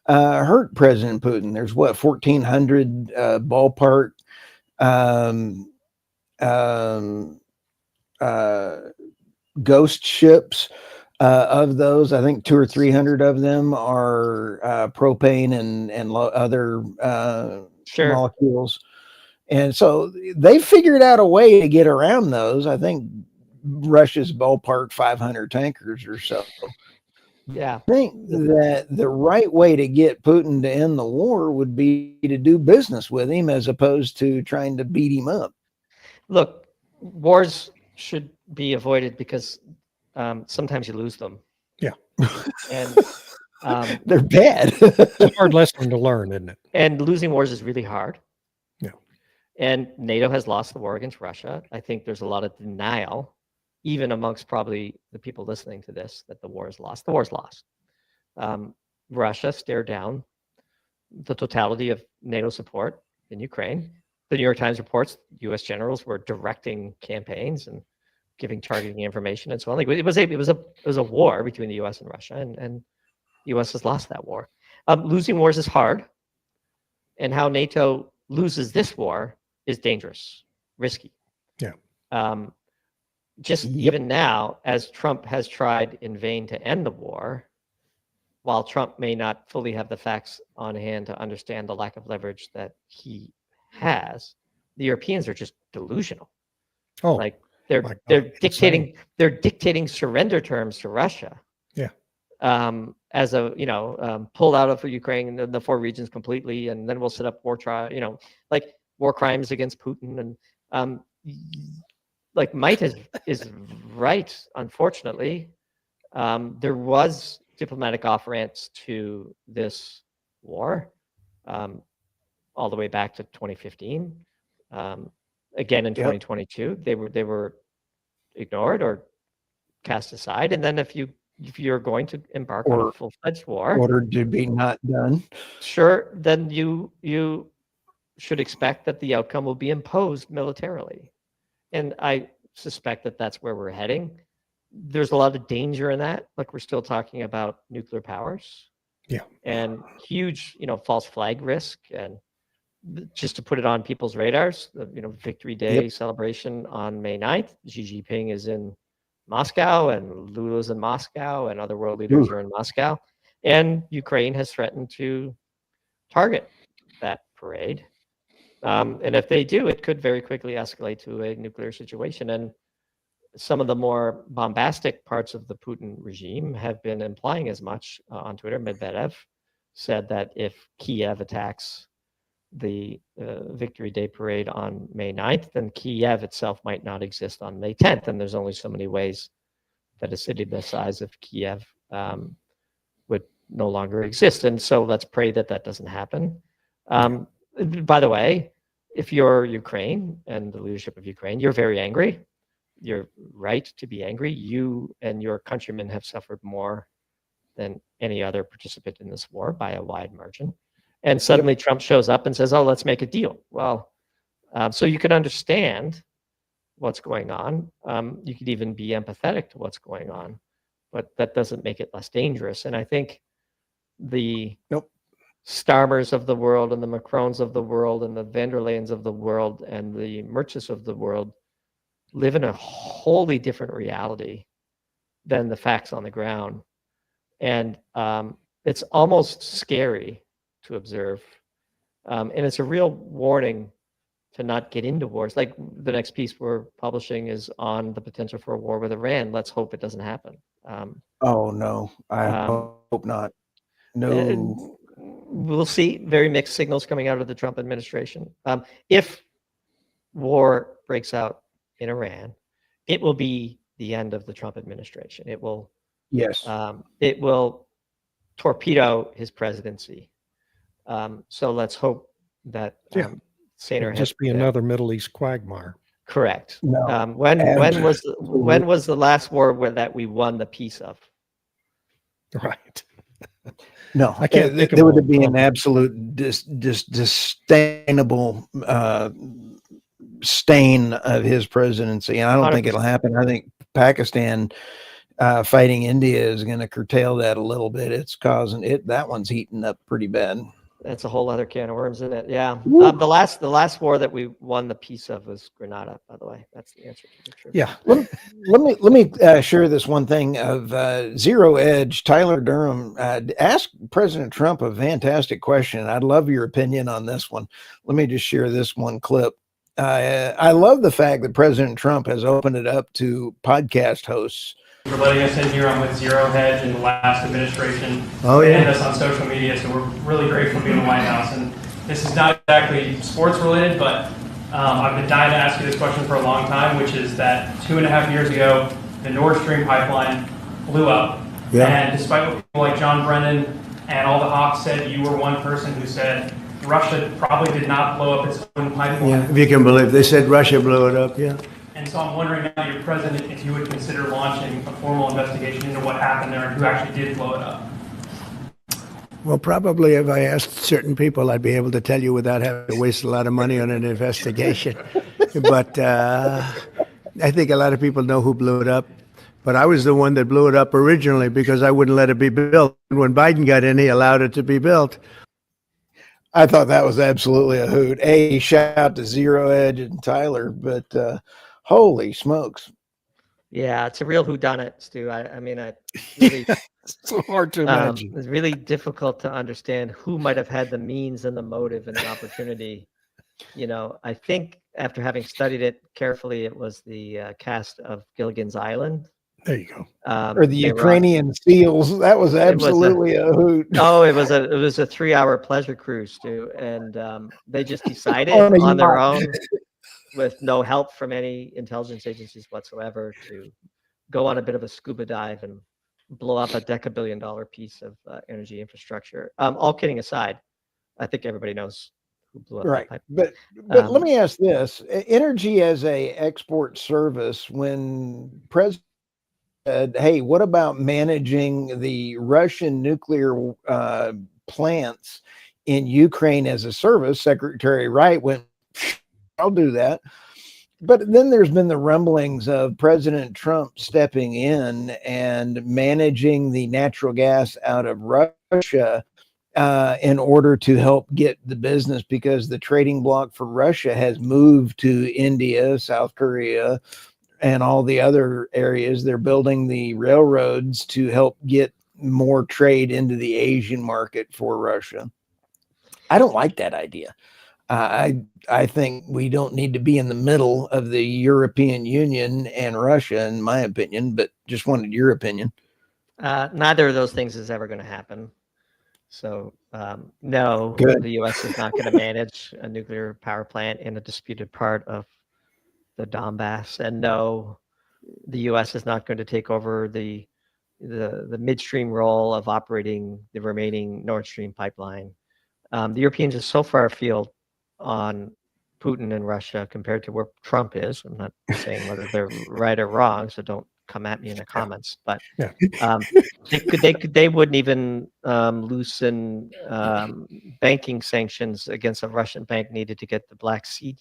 hurt President Putin. There's 1,400 ballpark ghost ships. Of those, I think 200 or 300 of them are propane and other molecules. And so they figured out a way to get around those. I think Russia's ballpark 500 tankers or so. Yeah. I think that the right way to get Putin to end the war would be to do business with him as opposed to trying to beat him up. Look, wars should be avoided because sometimes you lose them. Yeah. And they're bad. It's a hard lesson to learn, isn't it? And losing wars is really hard. Yeah. And NATO has lost the war against Russia. I think there's a lot of denial, even amongst probably the people listening to this, that the war is lost. The war is lost. Russia stared down the totality of NATO support in Ukraine. The New York Times reports U.S. generals were directing campaigns and giving targeting information and so on. Like it was a war between the U.S. and Russia, and the U.S. has lost that war. Losing wars is hard, and how NATO loses this war is dangerous, risky. Yeah. Just even now, as Trump has tried in vain to end the war, while Trump may not fully have the facts on hand to understand the lack of leverage that he has, the Europeans are just delusional. Oh, Like they're my God, they're dictating insane. they're dictating surrender terms to Russia. Yeah. As a pull out of Ukraine and the 4 regions completely, and then we'll set up war trial. Like war crimes against Putin, and like might is right. Unfortunately, there was diplomatic off ramps to this war, all the way back to 2015. Again in 2022, they were ignored or cast aside. And then if you're going to embark on a full-fledged war, ordered to be not done, sure, then you should expect that the outcome will be imposed militarily. And I suspect that that's where we're heading. There's a lot of danger in that. Like, we're still talking about nuclear powers. Yeah. And huge, false flag risk. And just to put it on people's radars, Victory Day celebration on May 9th. Xi Jinping is in Moscow, and Lula's in Moscow, and other world leaders are in Moscow. And Ukraine has threatened to target that parade. And if they do, it could very quickly escalate to a nuclear situation. And some of the more bombastic parts of the Putin regime have been implying as much on Twitter. Medvedev said that if Kiev attacks the Victory Day parade on May 9th, then Kiev itself might not exist on May 10th. And there's only so many ways that a city the size of Kiev would no longer exist. And so let's pray that that doesn't happen. By the way, if you're Ukraine and the leadership of Ukraine, you're very angry. You're right to be angry. You and your countrymen have suffered more than any other participant in this war by a wide margin. And suddenly Trump shows up and says, oh, let's make a deal. Well, so you can understand what's going on. You could even be empathetic to what's going on, but that doesn't make it less dangerous. And I think the Starmers of the world and the Macrons of the world and the van der Leyens of the world and the Merchants of the world live in a wholly different reality than the facts on the ground. And it's almost scary to observe. And it's a real warning to not get into wars. Like the next piece we're publishing is on the potential for a war with Iran. Let's hope it doesn't happen. Oh, no, I hope not. No. We'll see very mixed signals coming out of the Trump administration. If war breaks out in Iran, it will be the end of the Trump administration. It will, it will torpedo his presidency. So let's hope that saner just be another Middle East quagmire. Correct. No, when was the last war that we won the peace of? Right. No, I can't think there of would be an absolute disdainable stain of his presidency. And I don't think it'll happen. I think Pakistan fighting India is going to curtail that a little bit. It's causing it. That one's heating up pretty bad. That's a whole other can of worms, isn't it? Yeah. The last war that we won the peace of was Grenada, by the way. That's the answer to the truth. Yeah. Let me share this one thing of Zero Edge. Tyler Durham asked President Trump a fantastic question. I'd love your opinion on this one. Let me just share this one clip. I love the fact that President Trump has opened it up to podcast hosts. For letting us in here. I'm with Zero Hedge in the last administration. Oh, yeah. And us on social media, so we're really grateful to be in the White House. And this is not exactly sports related, but I've been dying to ask you this question for a long time, which is that 2.5 years ago, the Nord Stream pipeline blew up. Yeah. And despite what people like John Brennan and all the hawks said, you were one person who said Russia probably did not blow up its own pipeline. Yeah, if you can believe, they said Russia blew it up, yeah. And so I'm wondering now, you're president, if you would consider launching a formal investigation into what happened there and who actually did blow it up. Well, probably if I asked certain people, I'd be able to tell you without having to waste a lot of money on an investigation. But I think a lot of people know who blew it up. But I was the one that blew it up originally because I wouldn't let it be built. When Biden got in, he allowed it to be built. I thought that was absolutely a hoot. Shout out to Zero Edge and Tyler, but holy smokes. Yeah, it's a real whodunit, Stu. I mean, really, It's so hard to imagine. it's really difficult to understand who might have had the means and the motive and the opportunity. I think after having studied it carefully, it was the cast of Gilligan's Island. There you go. Or the Ukrainian SEALs. That was absolutely a hoot. Oh, it was a 3-hour pleasure cruise, Stu, and they just decided On a on their yacht. own, with no help from any intelligence agencies whatsoever, to go on a bit of a scuba dive and blow up a deca-billion-dollar piece of energy infrastructure. All kidding aside, I think everybody knows who blew up that Right. pipe. But let me ask this. Energy as a export service, when President said, hey, what about managing the Russian nuclear plants in Ukraine as a service? Secretary Wright went, I'll do that. But then there's been the rumblings of President Trump stepping in and managing the natural gas out of Russia in order to help get the business, because the trading bloc for Russia has moved to India, South Korea, and all the other areas. They're building the railroads to help get more trade into the Asian market for Russia. I don't like that idea. I think we don't need to be in the middle of the European Union and Russia, in my opinion, but just wanted your opinion. Neither of those things is ever going to happen. So no, Good. the U.S. is not going to manage a nuclear power plant in a disputed part of the Donbass, and no, the U.S. is not going to take over the midstream role of operating the remaining Nord Stream pipeline. The Europeans are so far afield on Putin and Russia compared to where Trump is. I'm not saying whether they're right or wrong, so don't come at me in the comments. But they wouldn't even loosen banking sanctions against a Russian bank needed to get the Black Sea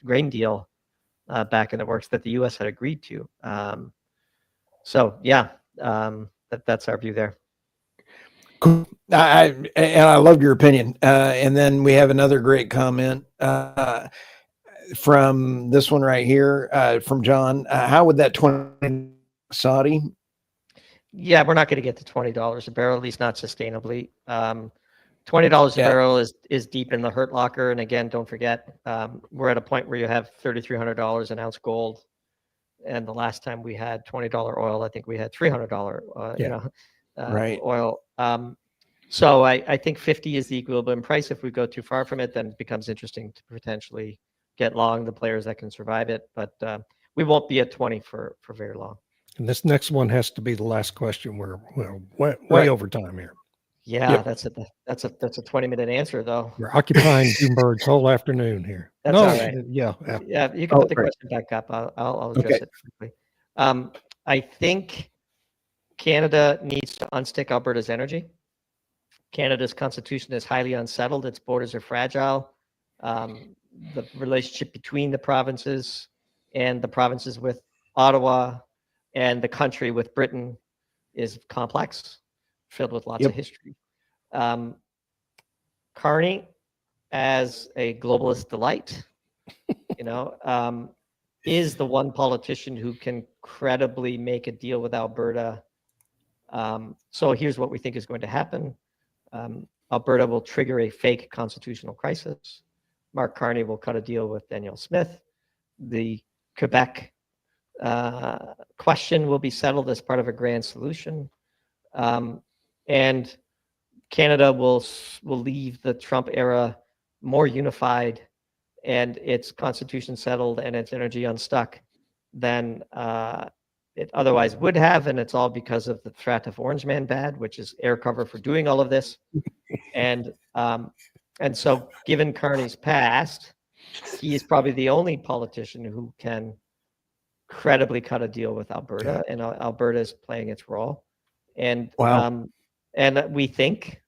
grain deal back in the works that the U.S. had agreed to. That's our view there. Cool. I loved your opinion. And then we have another great comment from this one right here from John. How would that 20 Saudi? Yeah, we're not going to get to $20 a barrel, at least not sustainably. $20 a barrel is deep in the hurt locker. And again, don't forget, we're at a point where you have $3,300 an ounce gold. And the last time we had $20 oil, I think we had $300 right. oil. So I think 50 is the equilibrium price. If we go too far from it, then it becomes interesting to potentially get long the players that can survive it. But we won't be at 20 for very long. And this next one has to be the last question. We're way over time here. Yeah, that's a 20-minute answer though. We're occupying Doomberg's whole afternoon here. That's all right. Yeah. You can put the question back up. I'll address it quickly. I think Canada needs to unstick Alberta's energy. Canada's constitution is highly unsettled. Its borders are fragile. The relationship between the provinces and the provinces with Ottawa and the country with Britain is complex, filled with lots of history. Carney, as a globalist delight, is the one politician who can credibly make a deal with Alberta. So here's what we think is going to happen. Alberta will trigger a fake constitutional crisis. Mark Carney will cut a deal with Danielle Smith. The Quebec question will be settled as part of a grand solution. And Canada will leave the Trump era more unified and its constitution settled and its energy unstuck than it otherwise would have. And it's all because of the threat of Orange Man Bad, which is air cover for doing all of this. And so given Carney's past, he is probably the only politician who can credibly cut a deal with Alberta, and Alberta is playing its role. And and we think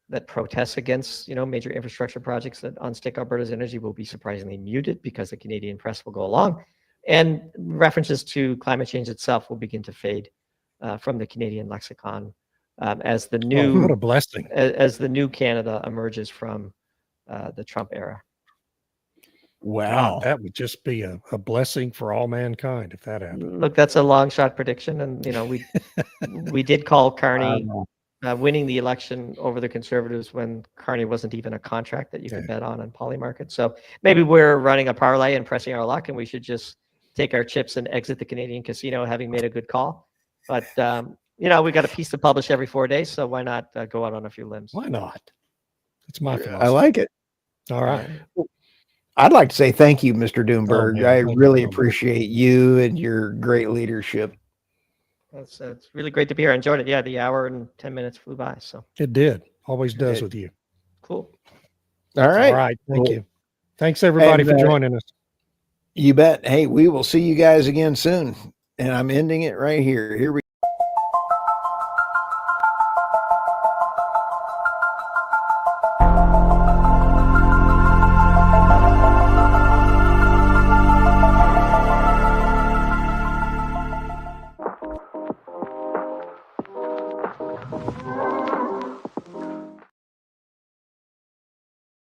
that protests against major infrastructure projects that unstick Alberta's energy will be surprisingly muted because the Canadian press will go along, and references to climate change itself will begin to fade from the Canadian lexicon as the new what a blessing as the new Canada emerges from the Trump era. Wow. God, that would just be a blessing for all mankind if that happened. Look, that's a long shot prediction, and we did call Carney winning the election over the Conservatives when Carney wasn't even a contract that you could bet on Poly Market. So maybe we're running a parlay and pressing our luck, and we should just take our chips and exit the Canadian casino, having made a good call. But we got a piece to publish every 4 days, so why not go out on a few limbs? Why not? It's my I philosophy. like it. All right. I'd like to say thank you, Mr. Doomberg. man, I thank you really so much. appreciate you and your great leadership. It's really great to be here. I enjoyed it. Yeah, the hour and 10 minutes flew by. So It did. Always does with you. cool. All right. All right. Thank Well, you. Thanks everybody and, for joining us. You bet. Hey, we will see you guys again soon. And I'm ending it right here. Here we